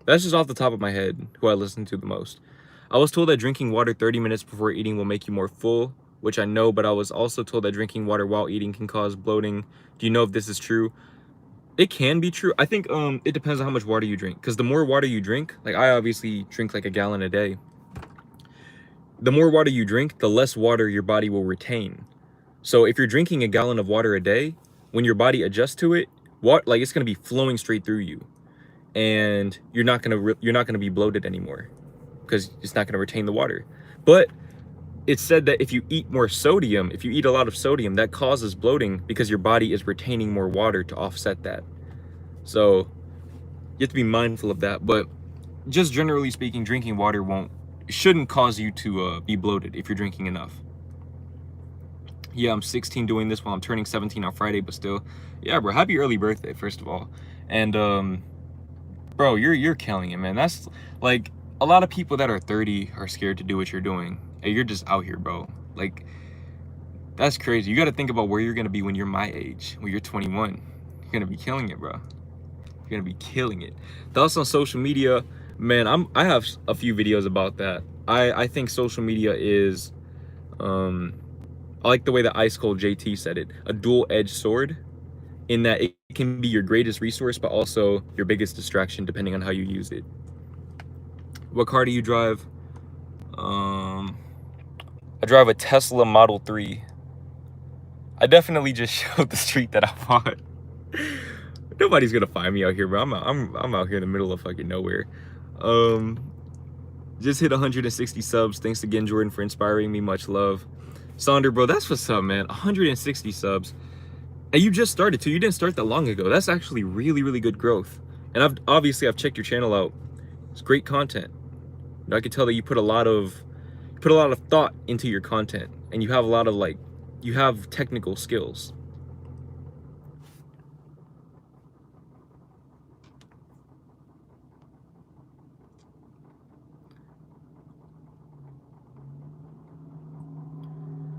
That's just off the top of my head who I listen to the most. I was told that drinking water 30 minutes before eating will make you more full, which I know, but I was also told that drinking water while eating can cause bloating. Do you know if this is true? It can be true. I think it depends on how much water you drink, because the more water you drink, like I obviously drink like a gallon a day. The more water you drink, the less water your body will retain. So if you're drinking a gallon of water a day, when your body adjusts to it, it's gonna be flowing straight through you, and you're not gonna be bloated anymore, because it's not gonna retain the water. But it's said that if you eat more sodium, if you eat a lot of sodium, that causes bloating because your body is retaining more water to offset that. So you have to be mindful of that. But just generally speaking, drinking water shouldn't cause you to be bloated if you're drinking enough. Yeah, I'm 16 doing this while I'm turning 17 on Friday, but still. Yeah, bro, happy early birthday, first of all. And bro, you're killing it, man. That's like, a lot of people that are 30 are scared to do what you're doing. And you're just out here, bro. Like, that's crazy. You got to think about where you're going to be when you're my age, when you're 21. You're going to be killing it, bro. You're going to be killing it. Thoughts on social media? Man, I have a few videos about that. I think social media is, I like the way that Ice Cold JT said it, a dual-edged sword, in that it can be your greatest resource, but also your biggest distraction depending on how you use it. What car do you drive? I drive a Tesla Model 3. I definitely just showed the street that I bought. Nobody's gonna find me out here, bro. I'm out here in the middle of fucking nowhere. Just hit 160 subs. Thanks again, Jordan, for inspiring me. Much love. Sonder, bro, that's what's up, man. 160 subs. And you just started too. You didn't start that long ago. That's actually really, really good growth. And I've checked your channel out. It's great content. I can tell that you put a lot of thought into your content, and you have a lot of you have technical skills.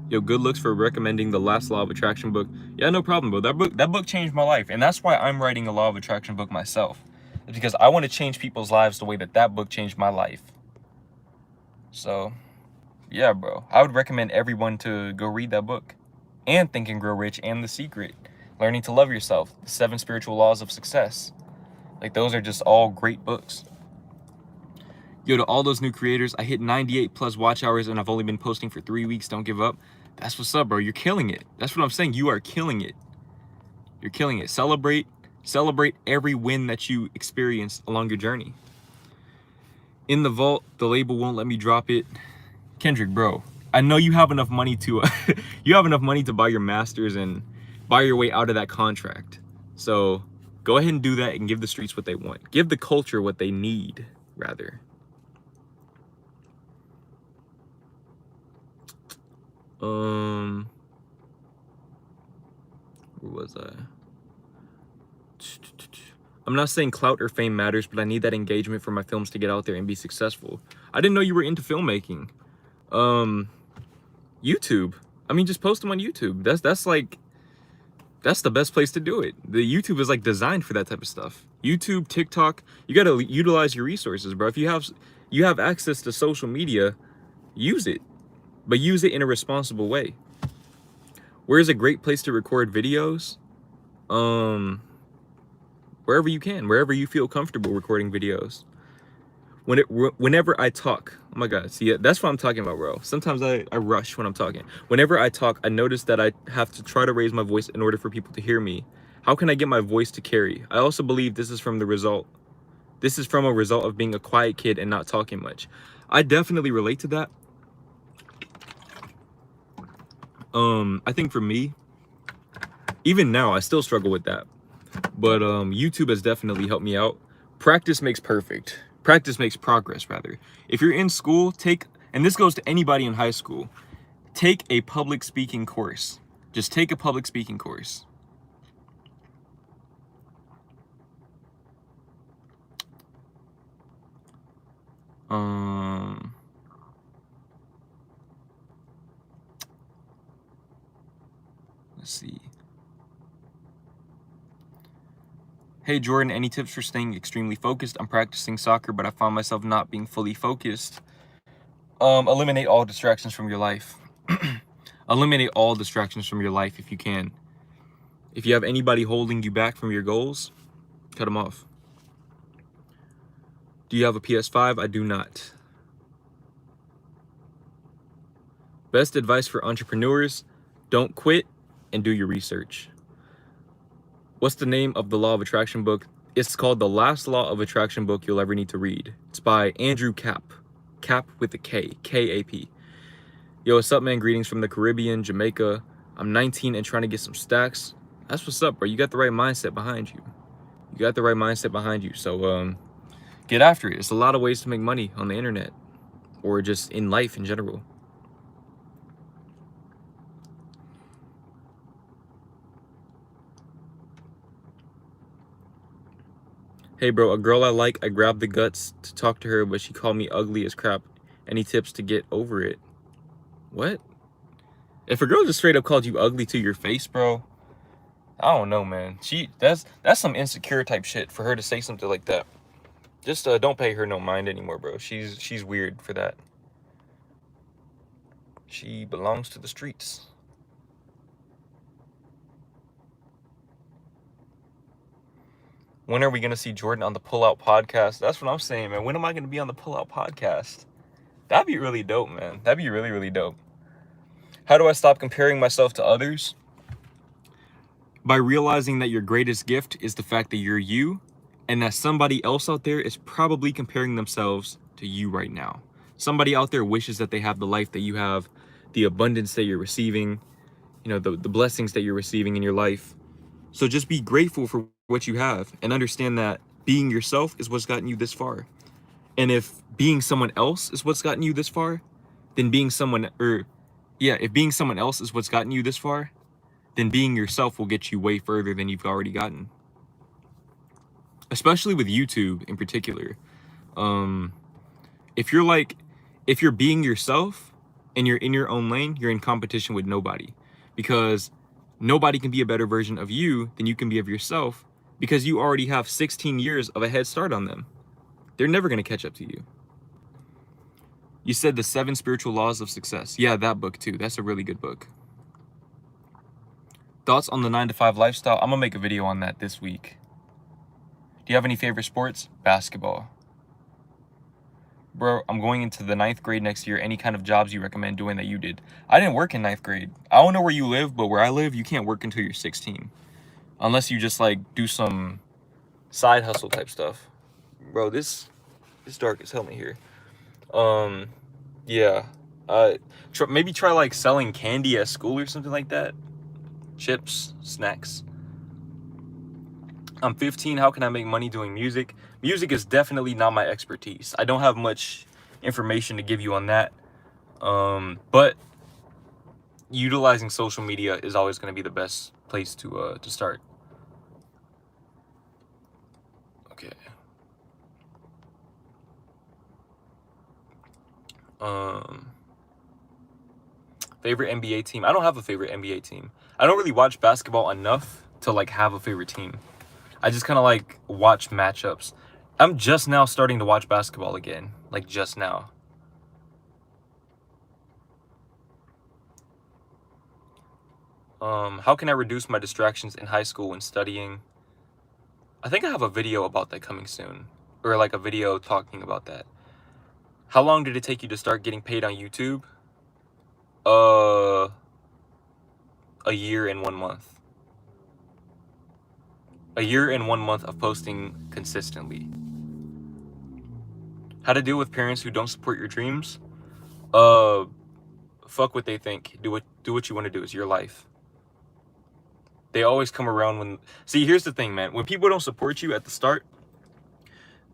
Yo, good looks for recommending the last Law of Attraction book. Yeah, no problem, bro. That book changed my life, and that's why I'm writing a Law of Attraction book myself. It's because I want to change people's lives the way that book changed my life. So, yeah, bro. I would recommend everyone to go read that book. And Think and Grow Rich and The Secret. Learning to Love Yourself. The 7 Spiritual Laws of Success. Like, those are just all great books. Yo, to all those new creators, I hit 98 plus watch hours and I've only been posting for 3 weeks. Don't give up. That's what's up, bro. You're killing it. That's what I'm saying. You are killing it. You're killing it. Celebrate every win that you experience along your journey. In the vault, the label won't let me drop it. Kendrick, bro, I know you have enough money to buy your masters and buy your way out of that contract. So go ahead and do that and give the streets what they want. Give the culture what they need, rather. Where was I? I'm not saying clout or fame matters, but I need that engagement for my films to get out there and be successful. I didn't know you were into filmmaking. YouTube. I mean, just post them on YouTube. That's the best place to do it. The YouTube is like designed for that type of stuff. YouTube, TikTok, you gotta utilize your resources, bro. If you have access to social media, use it. But use it in a responsible way. Where's a great place to record videos? Wherever you can, wherever you feel comfortable recording videos. Whenever I talk, oh my God, see, that's what I'm talking about, bro. Sometimes I rush when I'm talking. Whenever I talk, I notice that I have to try to raise my voice in order for people to hear me. How can I get my voice to carry? I also believe this is from a result of being a quiet kid and not talking much. I definitely relate to that. I think for me, even now, I still struggle with that. But YouTube has definitely helped me out. Practice makes perfect. Practice makes progress, rather. If you're in school, and this goes to anybody in high school, take a public speaking course. Just take a public speaking course. Let's see. Hey Jordan, any tips for staying extremely focused? I'm practicing soccer, but I found myself not being fully focused. Eliminate all distractions from your life. Eliminate all distractions from your life if you can. If you have anybody holding you back from your goals, cut them off. Do you have a PS5? I do not. Best advice for entrepreneurs: don't quit and do your research. What's the name of the Law of Attraction book? It's called The Last Law of Attraction Book You'll Ever Need to Read. It's by Andrew Cap. Cap with a K. K-A-P. Yo, what's up, man? Greetings from the Caribbean, Jamaica. I'm 19 and trying to get some stacks. That's what's up, bro. You got the right mindset behind you. You got the right mindset behind you. So, get after it. There's a lot of ways to make money on the internet, or just in life in general. Hey bro, a girl I like, I grabbed the guts to talk to her, but she called me ugly as crap. Any tips to get over it? What? If a girl just straight up called you ugly to your face, bro, I don't know, man. That's some insecure type shit for her to say something like that. Just don't pay her no mind anymore, bro. She's weird for that. She belongs to the streets. When are we gonna see Jordan on the Pull Out podcast? That's what I'm saying, man. When am I gonna be on the Pull Out podcast? That'd be really dope, man. That'd be really, really dope. How do I stop comparing myself to others? By realizing that your greatest gift is the fact that you're you, and that somebody else out there is probably comparing themselves to you right now. Somebody out there wishes that they have the life that you have, the abundance that you're receiving, you know, the blessings that you're receiving in your life. So just be grateful for what you have and understand that being yourself is what's gotten you this far. And if being someone else is what's gotten you this far, then if being someone else is what's gotten you this far, then being yourself will get you way further than you've already gotten. Especially with YouTube in particular. If you're being yourself and you're in your own lane, you're in competition with nobody, because nobody can be a better version of you than you can be of yourself, because you already have 16 years of a head start on them. They're never going to catch up to you. You said the 7 Spiritual Laws of Success. Yeah, that book too. That's a really good book. Thoughts on the 9-to-5 lifestyle? I'm going to make a video on that this week. Do you have any favorite sports? Basketball. Bro, I'm going into the 9th grade next year. Any kind of jobs you recommend doing that you did? I didn't work in 9th grade. I don't know where you live, but where I live, you can't work until you're 16. Unless you just like do some side hustle type stuff. Bro, this is dark as hell in here. Yeah. Maybe try like selling candy at school or something like that. Chips, snacks. I'm 15. How can I make money doing music? Music is definitely not my expertise. I don't have much information to give you on that. But utilizing social media is always going to be the best place to start. Okay. Favorite NBA team? I don't have a favorite NBA team. I don't really watch basketball enough to like have a favorite team. I just kind of like watch matchups. I'm just now starting to watch basketball again, like just now. How can I reduce my distractions in high school when studying? I think I have a video about that coming soon, or like a video talking about that. How long did it take you to start getting paid on YouTube? A year and 1 month. A year and 1 month of posting consistently. How to deal with parents who don't support your dreams? Fuck what they think. Do what you want to do. It's your life. They always come around when... See, here's the thing, man. When people don't support you at the start,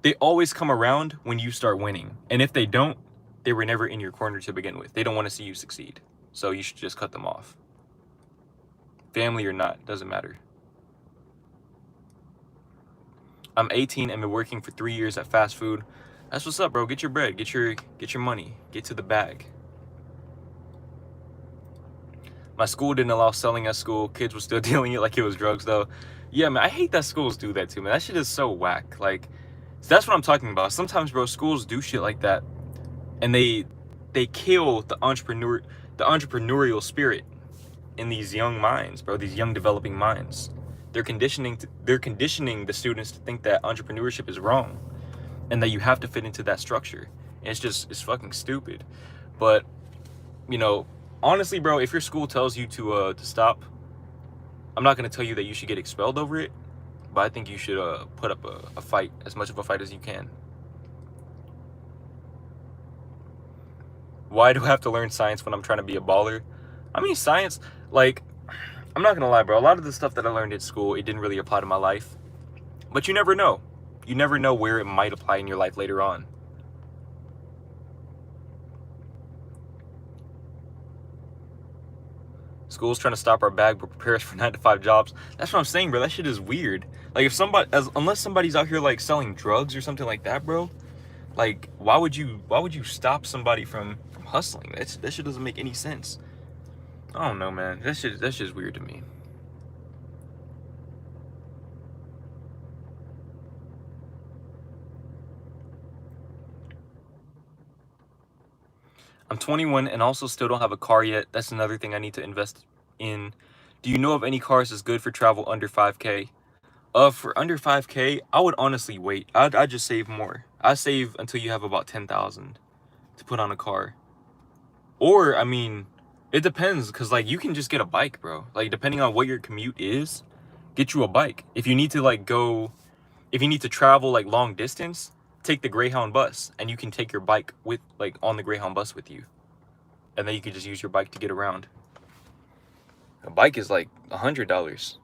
they always come around when you start winning. And if they don't, they were never in your corner to begin with. They don't want to see you succeed. So you should just cut them off. Family or not, doesn't matter. I'm 18 and been working for 3 years at fast food. That's what's up, bro. Get your bread. Get your money. Get to the bag. My school didn't allow selling at school. Kids were still dealing it like it was drugs, though. Yeah, man, I hate that schools do that too, man. That shit is so whack. Like, that's what I'm talking about. Sometimes, bro, schools do shit like that, and they kill the entrepreneurial spirit in these young minds, bro. These young developing minds. They're conditioning the students to think that entrepreneurship is wrong, and that you have to fit into that structure. And it's fucking stupid. But, you know, honestly, bro, if your school tells you to stop, I'm not going to tell you that you should get expelled over it, but I think you should put up a fight, as much of a fight as you can. Why do I have to learn science when I'm trying to be a baller? I mean, science, like, I'm not going to lie, bro. A lot of the stuff that I learned at school, it didn't really apply to my life. But you never know. You never know where it might apply in your life later on. School's trying to stop our bag but prepare us for 9-to-5 jobs. That's what I'm saying, bro. That shit is weird. Like, if unless somebody's out here like selling drugs or something like that, bro, like, why would you stop somebody from hustling? That shit doesn't make any sense. I don't know, man. That's just weird to me. I'm 21 and also still don't have a car yet. That's another thing I need to invest in. Do you know of any cars that's good for travel under 5K? For under 5K, I would honestly wait. I'd just save more. I save until you have about 10,000 to put on a car. Or, I mean, it depends, because, like, you can just get a bike, bro. Like, depending on what your commute is, get you a bike. If you need to, like, if you need to travel, like, long distance, take the Greyhound bus, and you can take your bike with, like, on the Greyhound bus with you. And then you can just use your bike to get around. A bike is, like, $100.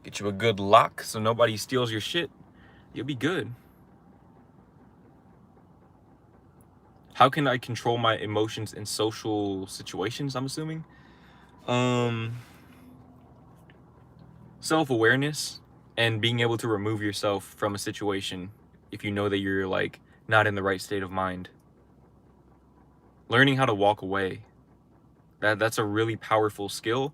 Get you a good lock so nobody steals your shit. You'll be good. How can I control my emotions in social situations, I'm assuming? Self-awareness and being able to remove yourself from a situation if you know that you're, like, not in the right state of mind. Learning how to walk away. That's a really powerful skill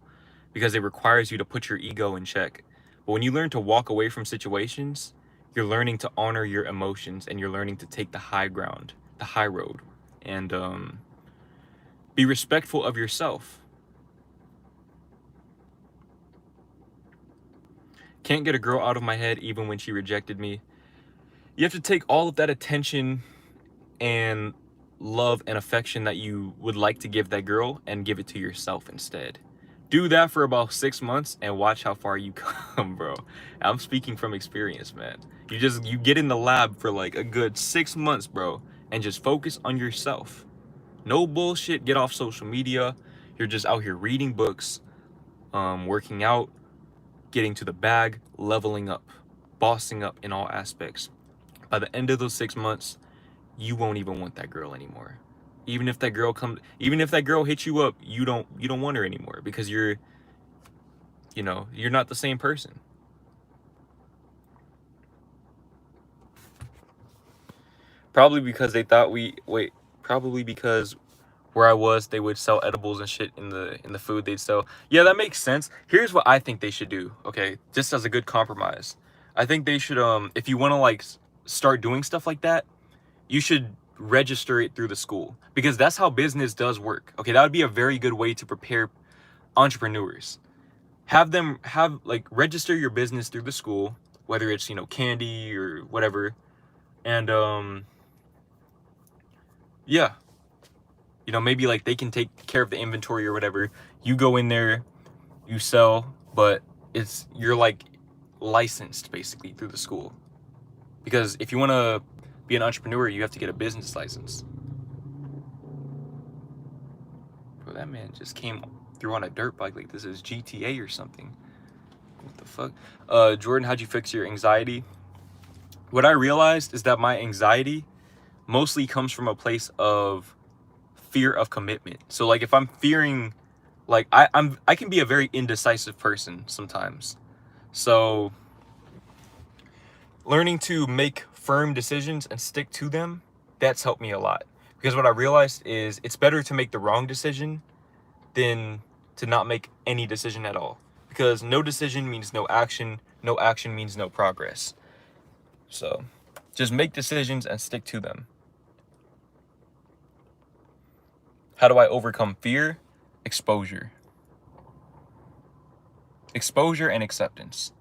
because it requires you to put your ego in check. But when you learn to walk away from situations, you're learning to honor your emotions and you're learning to take the high ground, the high road, and be respectful of yourself. Can't get a girl out of my head even when she rejected me. You have to take all of that attention and love and affection that you would like to give that girl and give it to yourself instead. Do that for about 6 months and watch how far you come, bro. I'm speaking from experience, man. You get in the lab for like a good 6 months, bro, and just focus on yourself. No bullshit, get off social media. You're just out here reading books, working out, getting to the bag, leveling up, bossing up in all aspects. By the end of those 6 months, you won't even want that girl anymore. Even if that girl hits you up, you don't want her anymore because you're not the same person. Probably because where I was, they would sell edibles and shit in the food they'd sell. Yeah, that makes sense. Here's what I think they should do, okay? Just as a good compromise. I think they should, if you want to, like, start doing stuff like that, you should register it through the school because that's how business does work. Okay, that would be a very good way to prepare entrepreneurs. Register your business through the school, whether it's, candy or whatever. And yeah, maybe like they can take care of the inventory or whatever. You go in there, you sell, but you're like licensed basically through the school. Because if you want to be an entrepreneur, you have to get a business license. Bro, that man just came through on a dirt bike like this is GTA or something. What the fuck? Jordan, how'd you fix your anxiety? What I realized is that my anxiety mostly comes from a place of fear of commitment. So like if I'm fearing, like I can be a very indecisive person sometimes. So learning to make firm decisions and stick to them, that's helped me a lot. Because what I realized is it's better to make the wrong decision than to not make any decision at all. Because no decision means no action means no progress. So just make decisions and stick to them. How do I overcome fear? Exposure. Exposure and acceptance.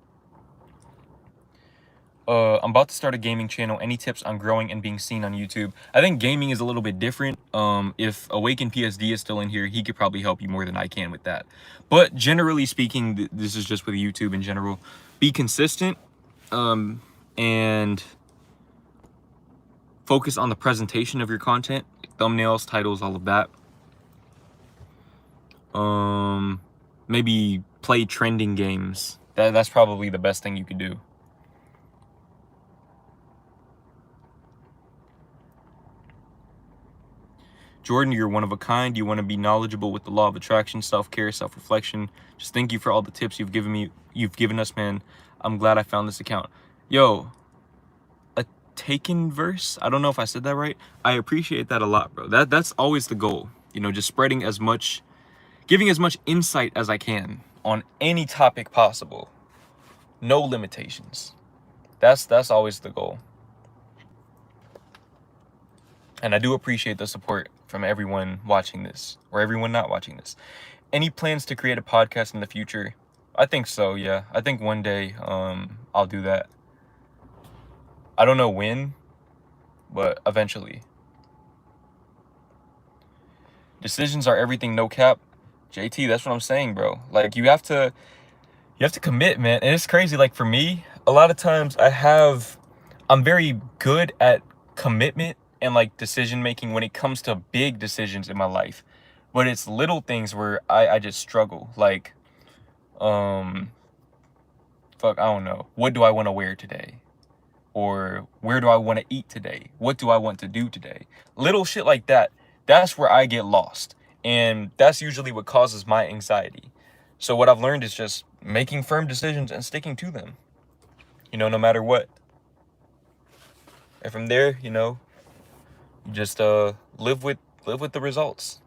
I'm about to start a gaming channel. Any tips on growing and being seen on YouTube? I think gaming is a little bit different. If Awaken PSD is still in here, he could probably help you more than I can with that. But generally speaking, this is just with YouTube in general. Be consistent and focus on the presentation of your content, thumbnails, titles, all of that. Maybe play trending games. That's probably the best thing you could do. Jordan, you're one of a kind. You want to be knowledgeable with the law of attraction, self-care, self-reflection. Just thank you for all the tips you've given us, man. I'm glad I found this account. Yo, a taken verse? I don't know if I said that right. I appreciate that a lot, bro. That's always the goal. Just spreading giving as much insight as I can on any topic possible. No limitations. That's always the goal. And I do appreciate the support from everyone watching this or everyone not watching this. Any plans to create a podcast in the future? I think so, yeah. I think one day I'll do that. I don't know when, but eventually. Decisions are everything, no cap. JT, that's what I'm saying, bro. Like you have to commit, man. And it's crazy. Like for me, a lot of times I'm very good at commitment and like decision making when it comes to big decisions in my life. But it's little things where I just struggle. Like, I don't know. What do I want to wear today? Or where do I want to eat today? What do I want to do today? Little shit like that. That's where I get lost. And that's usually what causes my anxiety. So what I've learned is just making firm decisions and sticking to them, no matter what. And from there, you just live with the results.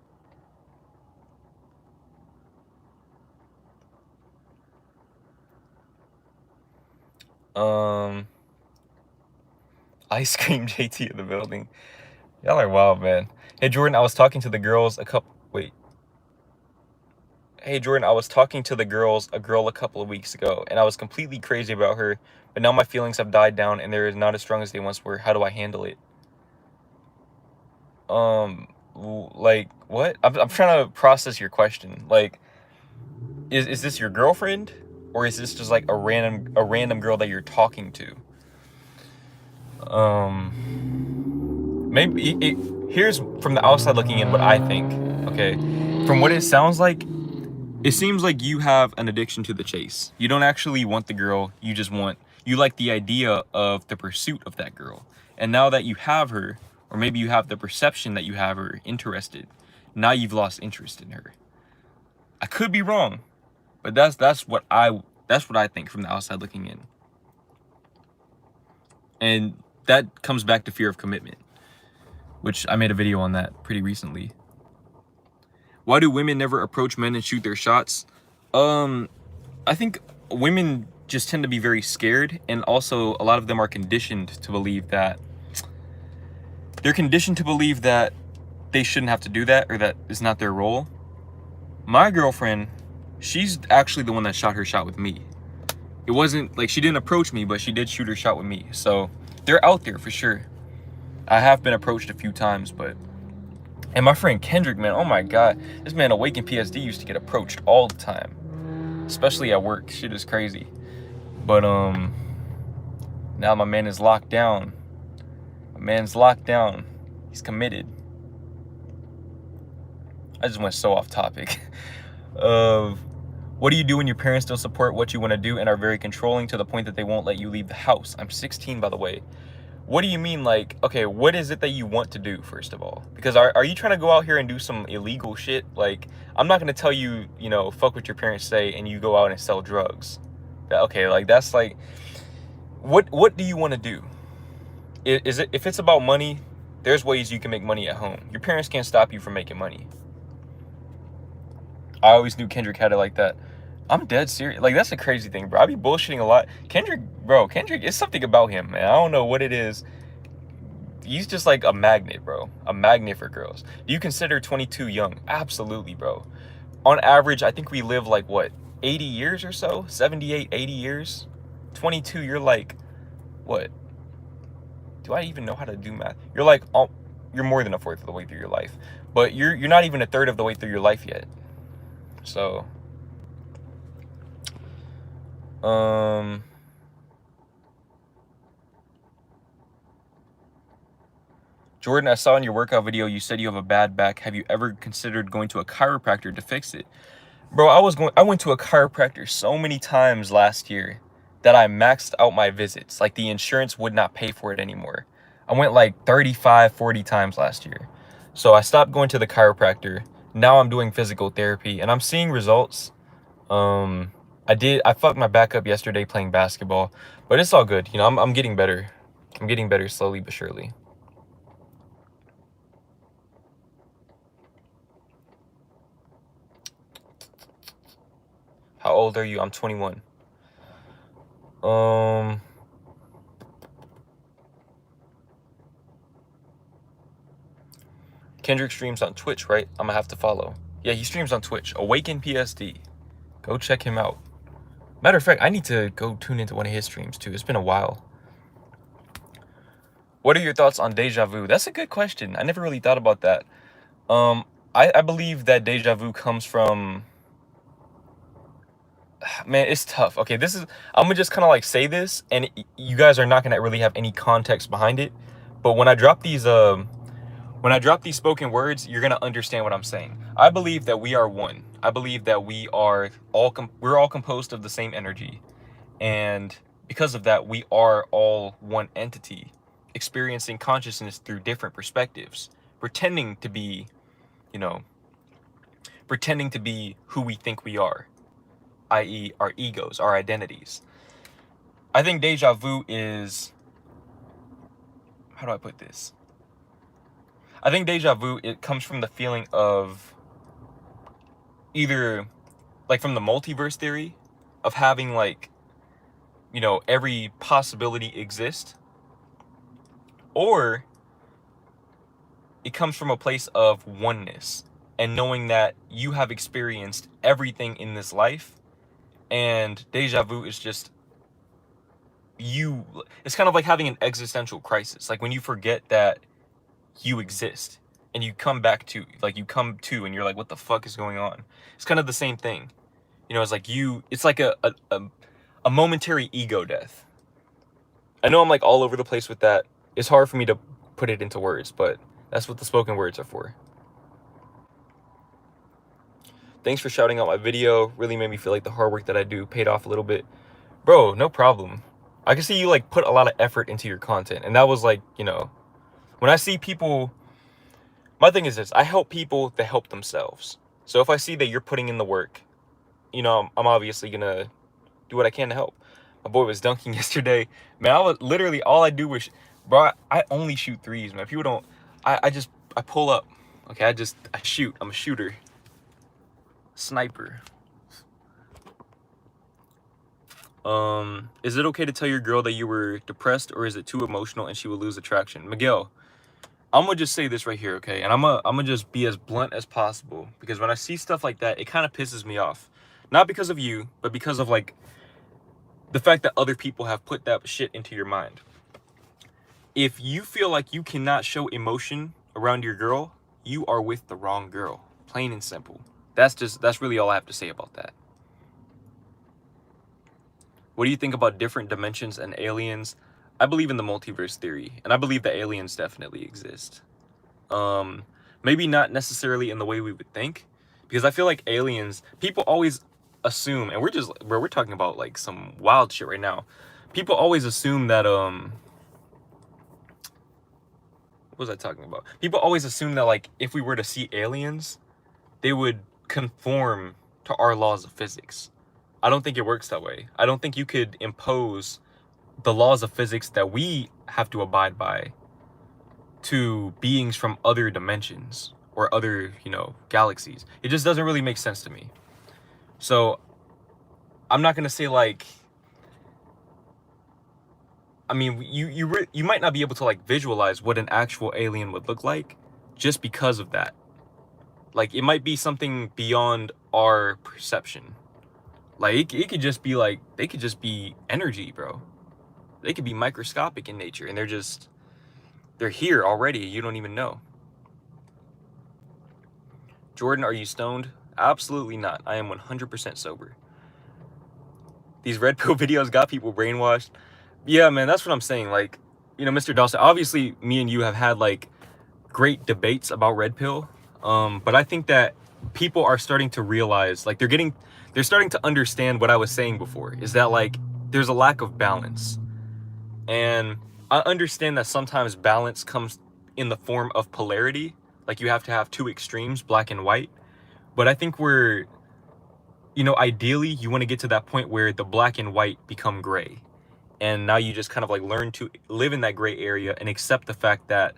Ice cream JT in the building. Y'all are wild, man. Hey Jordan, I was talking to the girls a couple a girl a couple of weeks ago, and I was completely crazy about her, but now my feelings have died down and they're not as strong as they once were. How do I handle it? Like what? I'm trying to process your question. Like, is this your girlfriend, or is this just like a random girl that you're talking to? Maybe here's from the outside looking in what I think. Okay, from what it sounds like, it seems like you have an addiction to the chase. You don't actually want the girl. You like the idea of the pursuit of that girl. And now that you have her, or maybe you have the perception that you have her interested, now you've lost interest in her. I could be wrong, but that's what I think from the outside looking in. And that comes back to fear of commitment, which I made a video on that pretty recently. Why do women never approach men and shoot their shots? I think women just tend to be very scared, and also a lot of them are conditioned to believe that they shouldn't have to do that, or that is not their role. My girlfriend, she's actually the one that shot her shot with me. It wasn't like she didn't approach me, but she did shoot her shot with me. So they're out there for sure. I have been approached a few times, and my friend Kendrick, man, oh my God, this man Awaken PSD used to get approached all the time, especially at work. Shit is crazy. But now my man is locked down. He's committed. I just went so off topic. What do you do when your parents don't support what you want to do and are very controlling to the point that they won't let you leave the house? I'm 16, by the way. What do you mean, like, okay, what is it that you want to do, first of all? Because are you trying to go out here and do some illegal shit? Like, I'm not going to tell you, fuck what your parents say and you go out and sell drugs. Okay, like, that's like, what do you want to do? Is it, if it's about money, there's ways you can make money at home. Your parents can't stop you from making money. I always knew Kendrick had it like that. I'm dead serious. Like, that's a crazy thing, bro. I be bullshitting a lot. Kendrick, it's something about him, man. I don't know what it is. He's just like a magnet, bro. A magnet for girls. Do you consider 22 young? Absolutely, bro. On average, I think we live like, what, 80 years or so? 78, 80 years? 22, you're like, what? Do I even know how to do math? You're like, you're more than a fourth of the way through your life. But you're not even a third of the way through your life yet. So, Jordan, I saw in your workout video you said you have a bad back. Have you ever considered going to a chiropractor to fix it? Bro, I went to a chiropractor so many times last year that I maxed out my visits. Like, the insurance would not pay for it anymore. I went like 35, 40 times last year. So I stopped going to the chiropractor. Now I'm doing physical therapy and I'm seeing results. I fucked my back up yesterday playing basketball, but it's all good. I'm getting better. I'm getting better slowly but surely. How old are you? I'm 21. Kendrick streams on Twitch, right? I'm gonna have to follow. Yeah, he streams on Twitch. Awaken PSD. Go check him out. Matter of fact, I need to go tune into one of his streams too. It's been a while. What are your thoughts on deja vu? That's a good question. I never really thought about that. I believe that deja vu comes from, man, it's tough. Okay, I'm gonna just kind of like say this, and you guys are not gonna really have any context behind it. But when I drop these spoken words, you're gonna understand what I'm saying. I believe that we are one. I believe that we're all composed of the same energy, and because of that, we are all one entity, experiencing consciousness through different perspectives, pretending to be who we think we are, i.e. our egos, our identities. I think deja vu is, how do I put this? I think deja vu, it comes from the feeling of either like from the multiverse theory of having like, every possibility exist, or it comes from a place of oneness and knowing that you have experienced everything in this life, and deja vu is just it's kind of like having an existential crisis, like when you forget that you exist and you come to and you're like, what the fuck is going on? It's kind of the same thing. It's like a momentary ego death. I know I'm like all over the place with that. It's hard for me to put it into words, but that's what the spoken words are for. Thanks for shouting out my video. Really made me feel like the hard work that I do paid off a little bit. Bro, no problem. I can see you like put a lot of effort into your content. And that was like, when I see people, my thing is this, I help people that help themselves. So if I see that you're putting in the work, I'm obviously gonna do what I can to help. My boy was dunking yesterday. Man, I was literally, all I do was, bro, I only shoot threes, man. People don't, I pull up. Okay, I shoot. I'm a shooter. Sniper. Is it okay to tell your girl that you were depressed, or is it too emotional and she will lose attraction? Miguel, I'm gonna just say this right here, okay? And I'm gonna just be as blunt as possible, because when I see stuff like that, it kind of pisses me off. Not because of you, but because of like the fact that other people have put that shit into your mind. If you feel like you cannot show emotion around your girl, you are with the wrong girl. Plain and simple. That's really all I have to say about that. What do you think about different dimensions and aliens? I believe in the multiverse theory, and I believe that aliens definitely exist. Maybe not necessarily in the way we would think, because I feel like aliens, people always assume, and we're talking about like some wild shit right now. People always assume that what was I talking about? People always assume that like if we were to see aliens, they would conform to our laws of physics. I don't think it works that way. I don't think you could impose the laws of physics that we have to abide by to beings from other dimensions or other, galaxies. It just doesn't really make sense to me. So I'm not gonna say like, I mean, you might not be able to like visualize what an actual alien would look like just because of that. Like it might be something beyond our perception. Like it could just be like, they could just be energy, bro. They could be microscopic in nature, and they're here already. You don't even know. Jordan, are you stoned? Absolutely not. I am 100% sober. These red pill videos got people brainwashed. Yeah, man, that's what I'm saying. Like, Mr. Dawson, obviously me and you have had like great debates about red pill. But I think that people are starting to realize, like they're starting to understand what I was saying before, is that like there's a lack of balance. And I understand that sometimes balance comes in the form of polarity. Like you have to have two extremes, black and white. But I think ideally you want to get to that point where the black and white become gray. And now you just kind of like learn to live in that gray area and accept the fact that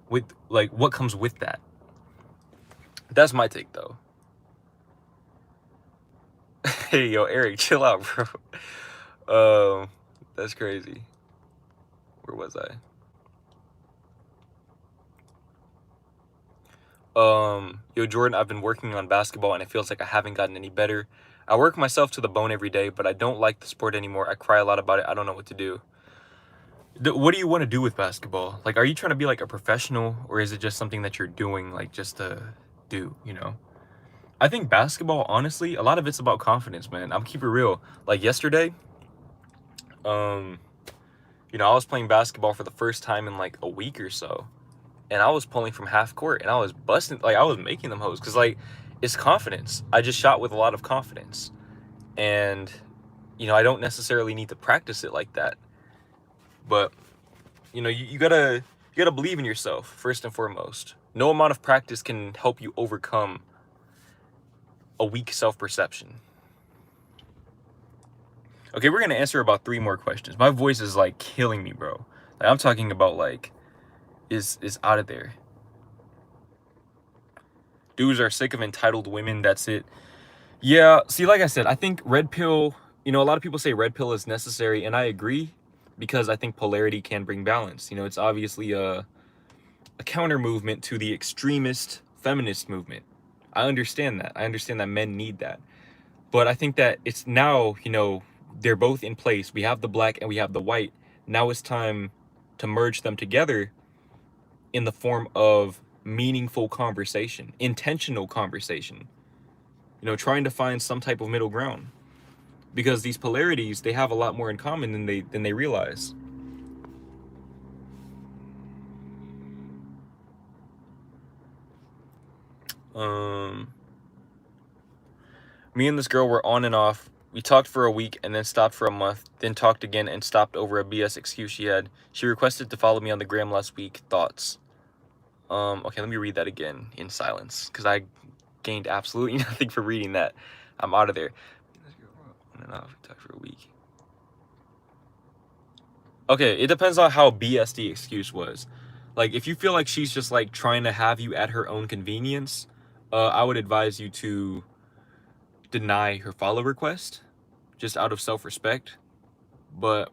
with like what comes with that. That's my take though. Hey, yo, Eric, chill out, bro. That's crazy. Where was I? Yo, Jordan, I've been working on basketball and it feels like I haven't gotten any better. I work myself to the bone every day, but I don't like the sport anymore. I cry a lot about it. I don't know what to do. What do you want to do with basketball? Like, are you trying to be like a professional, or is it just something that you're doing like just to do, you know? I think basketball, honestly, a lot of it's about confidence, man. I'm keep it real. Like yesterday, um, I was playing basketball for the first time in like a week or so. And I was pulling from half court and I was busting, like I was making them hoes. Cause like, it's confidence. I just shot with a lot of confidence. And, I don't necessarily need to practice it like that. But, you gotta believe in yourself first and foremost. No amount of practice can help you overcome a weak self-perception. Okay, we're gonna answer about 3 more questions. My voice is like killing me, bro. Like I'm talking about like is out of there. Dudes are sick of entitled women, that's it. Yeah, see, like I said, I think red pill, a lot of people say red pill is necessary, and I agree because I think polarity can bring balance. It's obviously a counter movement to the extremist feminist movement. I understand that. I understand that men need that. But I think that it's now, they're both in place. We have the black and we have the white. Now it's time to merge them together in the form of meaningful conversation, intentional conversation. Trying to find some type of middle ground. Because these polarities, they have a lot more in common than they realize. Me and this girl were on and off. We talked for a week and then stopped for a month, then talked again and stopped over a BS excuse she had. She requested to follow me on the gram last week. Thoughts? Okay, let me read that again in silence, because I gained absolutely nothing for reading that. I'm out of there. On and off, talked for a week. Okay, it depends on how BS the excuse was. Like, if you feel like she's just like trying to have you at her own convenience, I would advise you to deny her follow request, just out of self-respect. But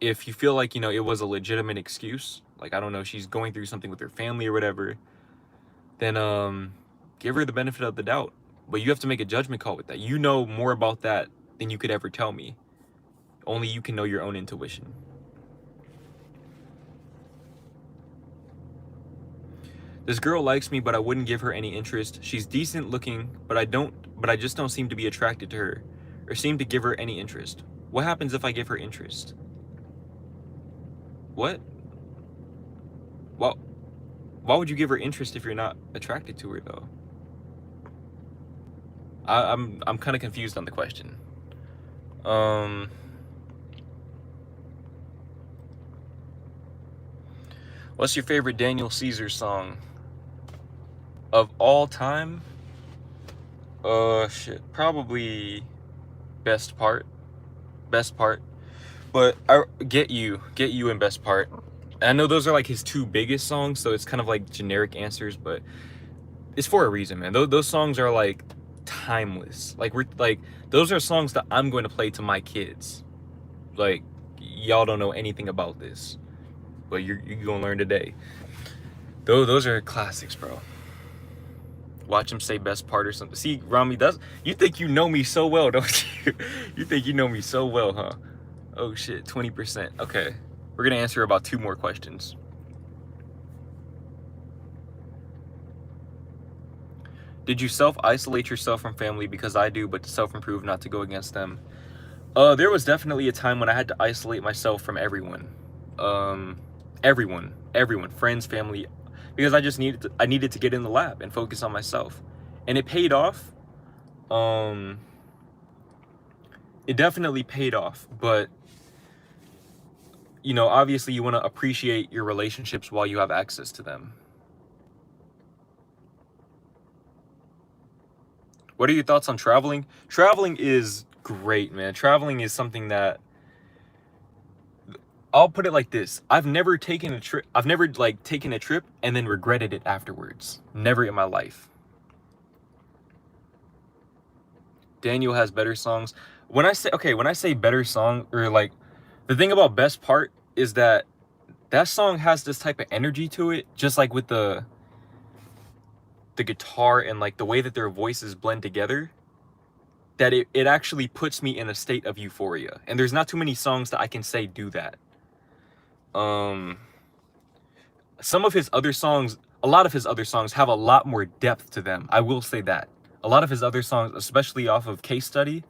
if you feel like, it was a legitimate excuse, like, I don't know, she's going through something with her family or whatever, then give her the benefit of the doubt. But you have to make a judgment call with that. You know more about that than you could ever tell me. Only you can know your own intuition. This girl likes me, but I wouldn't give her any interest. She's decent looking, but I just don't seem to be attracted to her or seem to give her any interest. What happens if I give her interest? What? Well, why would you give her interest if you're not attracted to her though? I'm kind of confused on the question. What's your favorite Daniel Caesar song of all time? Shit, probably Best Part. But I get you in Best Part. And I know those are like his 2 biggest songs, so it's kind of like generic answers, but it's for a reason, man. Those songs are like timeless. Like those are songs that I'm going to play to my kids. Like, y'all don't know anything about this, but you're gonna learn today. Those are classics, bro. Watch him say Best Part or something. See, Rami, you think you know me so well, don't you? You think you know me so well, huh? Oh shit, 20%. Okay, we're gonna answer about 2 more questions. Did you self-isolate yourself from family? Because I do, but to self-improve, not to go against them. There was definitely a time when I had to isolate myself from everyone. Everyone, friends, family, because I needed to get in the lab and focus on myself. And it paid off. It definitely paid off, but obviously you want to appreciate your relationships while you have access to them. What are your thoughts on traveling? Traveling is great, man. Traveling is something that, I'll put it like this. I've never taken a trip and then regretted it afterwards. Never in my life. Daniel has better songs. When I say better song, or like, the thing about Best Part is that song has this type of energy to it, just like with the the guitar and like the way that their voices blend together, that it actually puts me in a state of euphoria. And there's not too many songs that I can say do that. Some of his other songs, a lot of his other songs have a lot more depth to them. I will say that. A lot of his other songs, especially off of Case Study,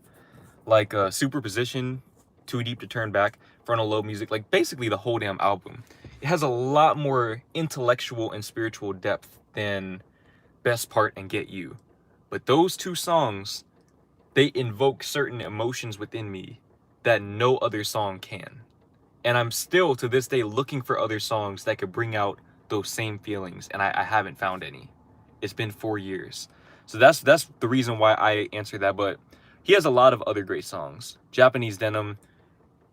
like Superposition, Too Deep to Turn Back, Frontal Lobe Music, like basically the whole damn album, it has a lot more intellectual and spiritual depth than Best Part and Get You. But those two songs, they invoke certain emotions within me that no other song can. And I'm still, to this day, looking for other songs that could bring out those same feelings, and I haven't found any. It's been 4 years. So that's the reason why I answer that, but he has a lot of other great songs. Japanese Denim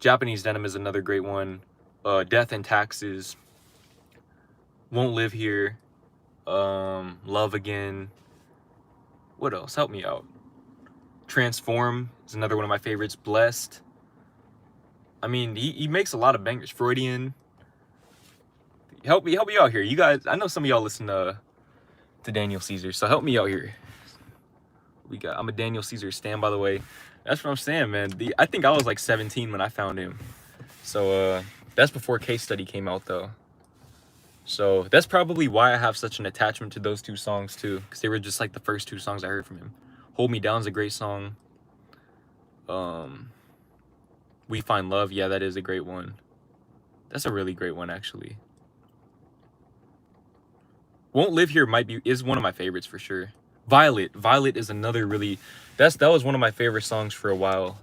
is another great one. Death and Taxes, Won't Live Here, Love Again. What else? Help me out. Transform is another one of my favorites. Blessed. I mean, he makes a lot of bangers. Freudian. Help me out here. You guys, I know some of y'all listen to Daniel Caesar, so help me out here. I'm a Daniel Caesar stan, by the way. That's what I'm saying, man. I think I was like 17 when I found him. So that's before Case Study came out, though. So that's probably why I have such an attachment to those two songs too, because they were just like the first two songs I heard from him. Hold Me Down is a great song. We Find Love, yeah, that is a great one. That's a really great one, actually. Won't Live Here is one of my favorites for sure. Violet is another really, that was one of my favorite songs for a while.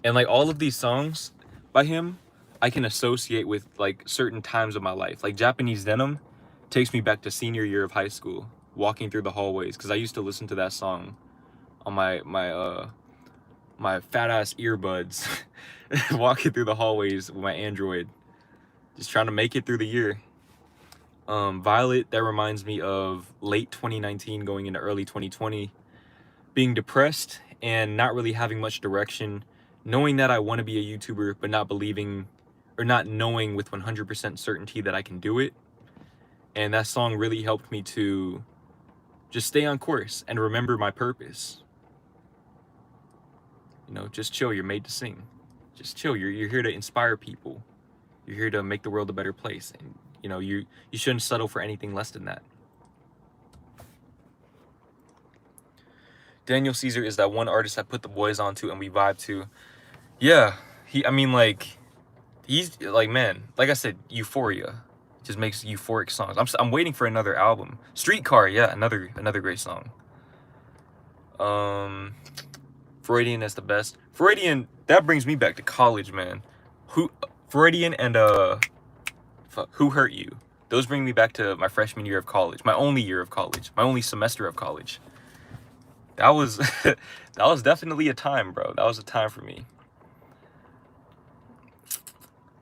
And like all of these songs by him, I can associate with like certain times of my life. Like Japanese Denim takes me back to senior year of high school, walking through the hallways, because I used to listen to that song on my fat ass earbuds, walking through the hallways with my Android, just trying to make it through the year. Violet, that reminds me of late 2019 going into early 2020, being depressed and not really having much direction, knowing that I want to be a YouTuber, but not believing or not knowing with 100% certainty that I can do it. And that song really helped me to just stay on course and remember my purpose. You know, just chill. You're made to sing. Just chill. You're here to inspire people. You're here to make the world a better place. And, you know, you shouldn't settle for anything less than that. Daniel Caesar is that one artist I put the boys onto and we vibe to. Yeah, he's like, man, like I said, Euphoria just makes euphoric songs. I'm waiting for another album. Streetcar, yeah, another great song. Freudian is the best. Freudian, that brings me back to college, man. Freudian and Who Hurt You? Those bring me back to my freshman year of college, my only year of college, my only semester of college. That was that was definitely a time, bro. That was a time for me.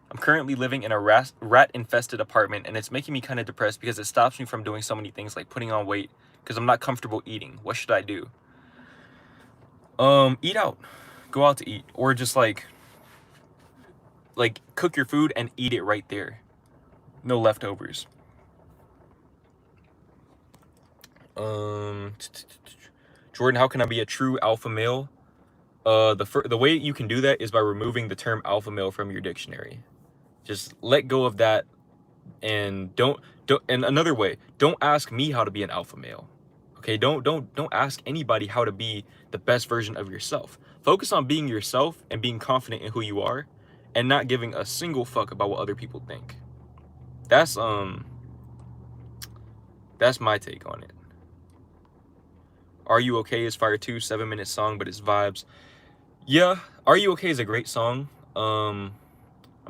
I'm currently living in a rat-infested apartment, and it's making me kind of depressed because it stops me from doing so many things like putting on weight because I'm not comfortable eating. What should I do? Eat out. Go out to eat. Or just like cook your food and eat it right there. No leftovers. Jordan, how can I be a true alpha male? The way you can do that is by removing the term alpha male from your dictionary. Just let go of that, and don't and another way, don't ask me how to be an alpha male. Okay, don't ask anybody how to be the best version of yourself. Focus on being yourself and being confident in who you are, and not giving a single fuck about what other people think. That's my take on it. Are You Okay is fire too, 7-minute song, but it's vibes. Yeah, Are You Okay is a great song. I'm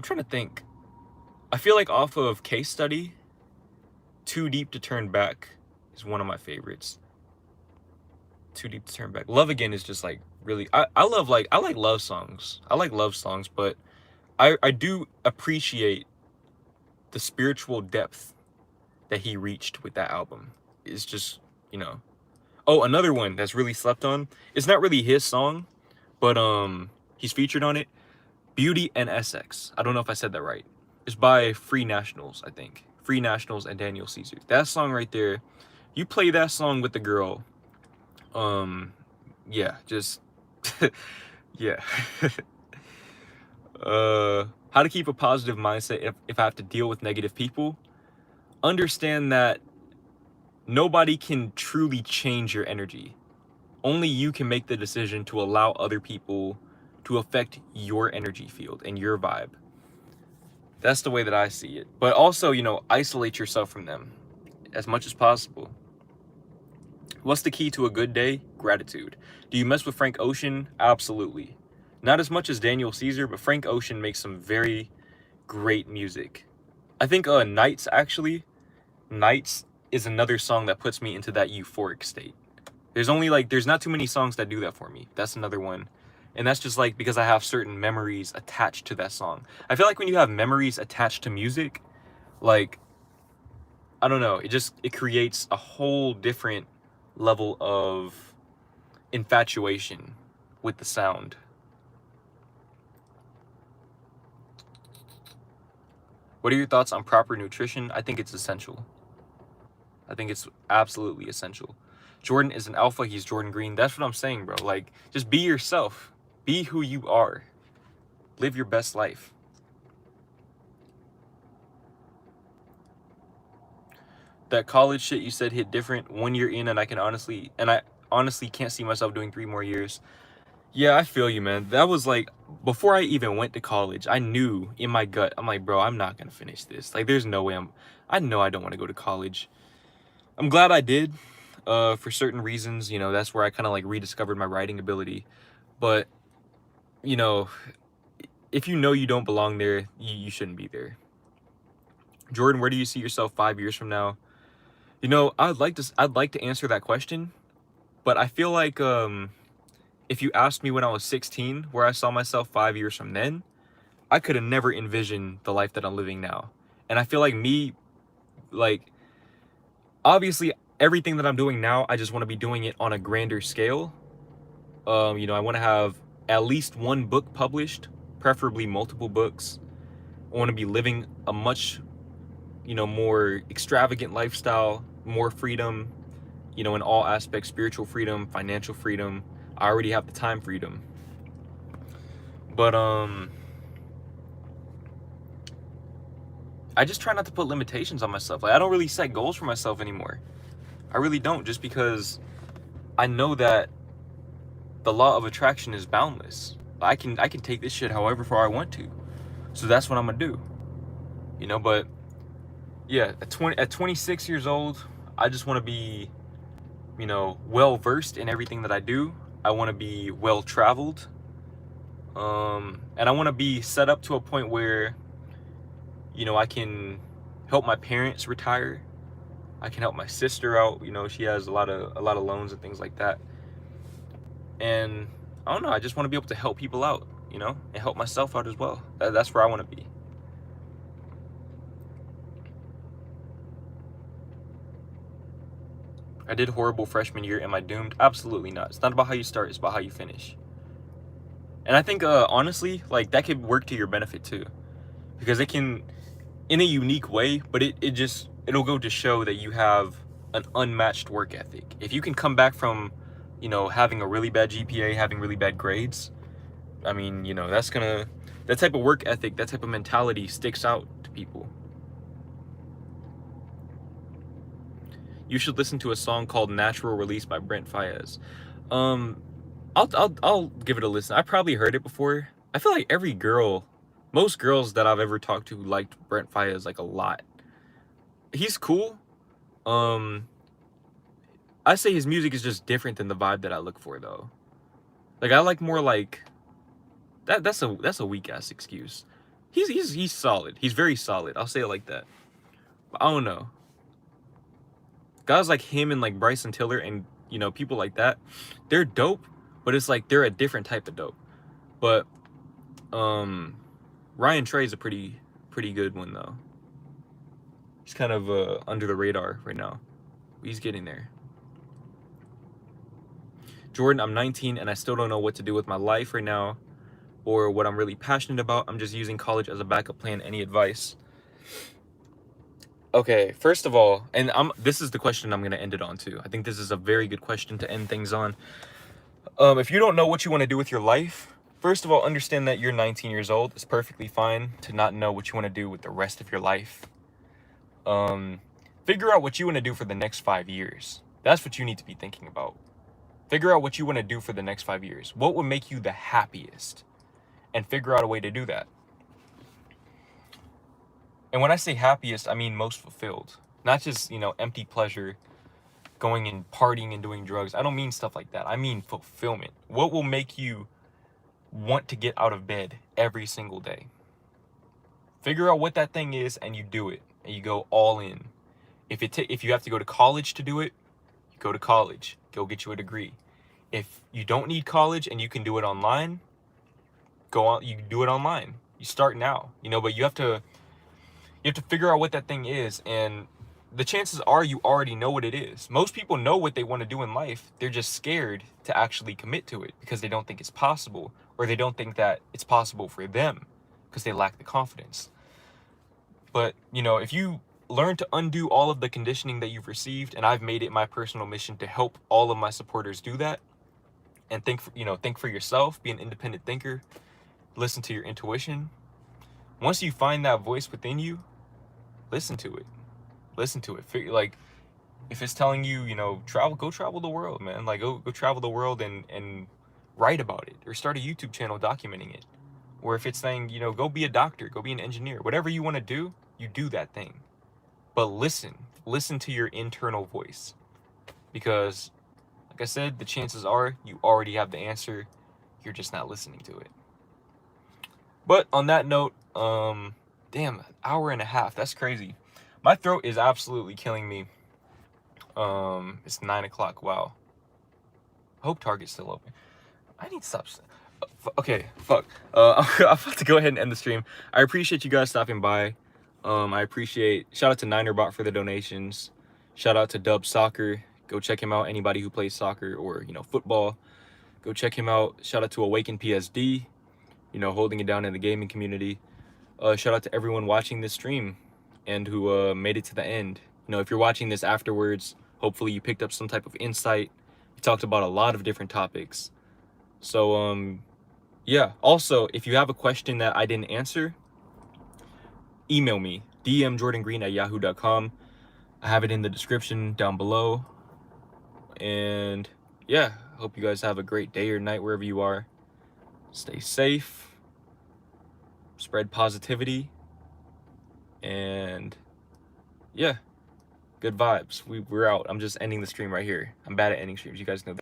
trying to think. I feel like off of Case Study, Too Deep to Turn Back is one of my favorites. Too Deep to Turn Back. Love Again is just like really, I like love songs. I like love songs, but I do appreciate the spiritual depth that he reached with that album. It's just, you know. Oh, another one that's really slept on. It's not really his song, but he's featured on it. Beauty and SX. I don't know if I said that right. It's by Free Nationals, I think. Free Nationals and Daniel Caesar. That song right there, You play that song with the girl. Yeah, just yeah. How to keep a positive mindset if I have to deal with negative people. Understand that nobody can truly change your energy. Only you can make the decision to allow other people to affect your energy field and your vibe. That's the way that I see it. But also, isolate yourself from them as much as possible. What's the key to a good day? Gratitude. Do you mess with Frank Ocean? Absolutely. Not as much as Daniel Caesar, but Frank Ocean makes some very great music. I think Nights, actually. Nights is another song that puts me into that euphoric state. There's not too many songs that do that for me. That's another one. And that's just like because I have certain memories attached to that song. I feel like when you have memories attached to music, like, I don't know, it creates a whole different level of infatuation with the sound. What are your thoughts on proper nutrition? I think it's essential. I think it's absolutely essential. Jordan is an alpha. He's Jordan Green. That's what I'm saying, bro. Like, just be yourself. Be who you are. Live your best life. That college shit you said hit different 1 year in, and I honestly can't see myself doing 3 more years. Yeah, I feel you, man. That was like, before I even went to college, I knew in my gut, I'm like, bro, I'm not gonna finish this. Like, there's no way I know I don't want to go to college. I'm glad I did, for certain reasons. That's where I kind of like rediscovered my writing ability. But, if you don't belong there, you shouldn't be there. Jordan, where do you see yourself 5 years from now? I'd like to answer that question, but I feel like if you asked me when I was 16 where I saw myself 5 years from then, I could have never envisioned the life that I'm living now. And I feel like obviously everything that I'm doing now, I just want to be doing it on a grander scale. I want to have at least 1 book published, preferably multiple books. I want to be living a much, more extravagant lifestyle, more freedom, in all aspects, spiritual freedom, financial freedom. I already have the time freedom. But I just try not to put limitations on myself. Like, I don't really set goals for myself anymore. I really don't, just because I know that the law of attraction is boundless. I can take this shit however far I want to. So that's what I'm gonna do. But yeah, at 26 years old, I just want to be, well versed in everything that I do. I want to be well traveled. And I want to be set up to a point where, I can help my parents retire. I can help my sister out. She has a lot of loans and things like that. And I don't know, I just want to be able to help people out, and help myself out as well. That's where I want to be. I did horrible freshman year. Am I doomed? Absolutely not. It's not about how you start, it's about how you finish. And I think, honestly, like, that could work to your benefit too. Because it can, in a unique way, but it'll go to show that you have an unmatched work ethic. If you can come back from, having a really bad GPA, having really bad grades, I mean, that type of work ethic, that type of mentality sticks out to people. You should listen to a song called Natural Release by Brent Faiyaz. I'll give it a listen. I probably heard it before. I feel like most girls that I've ever talked to liked Brent Faiyaz like a lot. He's cool. I say his music is just different than the vibe that I look for, though. Like, I like more like that. That's a weak ass excuse. He's solid. He's very solid. I'll say it like that. But I don't know. Guys like him and like Bryson Tiller and people like that, they're dope, but it's like they're a different type of dope. But Ryan Trey's a pretty good one though. He's kind of under the radar right now. He's getting there. Jordan, I'm 19 and I still don't know what to do with my life right now or what I'm really passionate about. I'm just using college as a backup plan. Any advice? Okay, first of all, and this is the question I'm gonna end it on too. I think this is a very good question to end things on. If you don't know what you want to do with your life, first of all, understand that you're 19 years old. It's perfectly fine to not know what you want to do with the rest of your life. Figure out what you want to do for the next 5 years. That's what you need to be thinking about. Figure out what you want to do for the next 5 years. What would make you the happiest? And figure out a way to do that. And when I say happiest, I mean most fulfilled. Not just, empty pleasure, going and partying and doing drugs. I don't mean stuff like that. I mean fulfillment. What will make you want to get out of bed every single day? Figure out what that thing is and you do it. And you go all in. If you have to go to college to do it, you go to college. Go get you a degree. If you don't need college and you can do it online, you do it online. You start now. But you have to figure out what that thing is, and the chances are you already know what it is. Most people know what they want to do in life. They're just scared to actually commit to it because they don't think it's possible, or they don't think that it's possible for them because they lack the confidence. But, if you learn to undo all of the conditioning that you've received, and I've made it my personal mission to help all of my supporters do that, and think for yourself, be an independent thinker, listen to your intuition. Once you find that voice within you, listen to it. Like, if it's telling you, go travel the world, man. Like, go travel the world and write about it, or start a YouTube channel documenting it. Or if it's saying, go be a doctor, go be an engineer, whatever you want to do, you do that thing. But listen to your internal voice, because like I said, the chances are you already have the answer. You're just not listening to it. But on that note, damn, hour and a half. That's crazy. My throat is absolutely killing me. It's 9 o'clock. Wow. Hope Target's still open. I need to stop. Okay, fuck. I'm about to go ahead and end the stream. I appreciate you guys stopping by. Shout out to Ninerbot for the donations. Shout out to Dub Soccer. Go check him out. Anybody who plays soccer or, football, go check him out. Shout out to Awaken PSD, holding it down in the gaming community. Shout out to everyone watching this stream and who made it to the end. If you're watching this afterwards, hopefully you picked up some type of insight. We talked about a lot of different topics. So, yeah. Also, if you have a question that I didn't answer, email me, dmjordangreen@yahoo.com. I have it in the description down below. And yeah, hope you guys have a great day or night wherever you are. Stay safe, spread positivity, and yeah, good vibes. We're out. I'm just ending the stream right here. I'm bad at ending streams. You guys know that.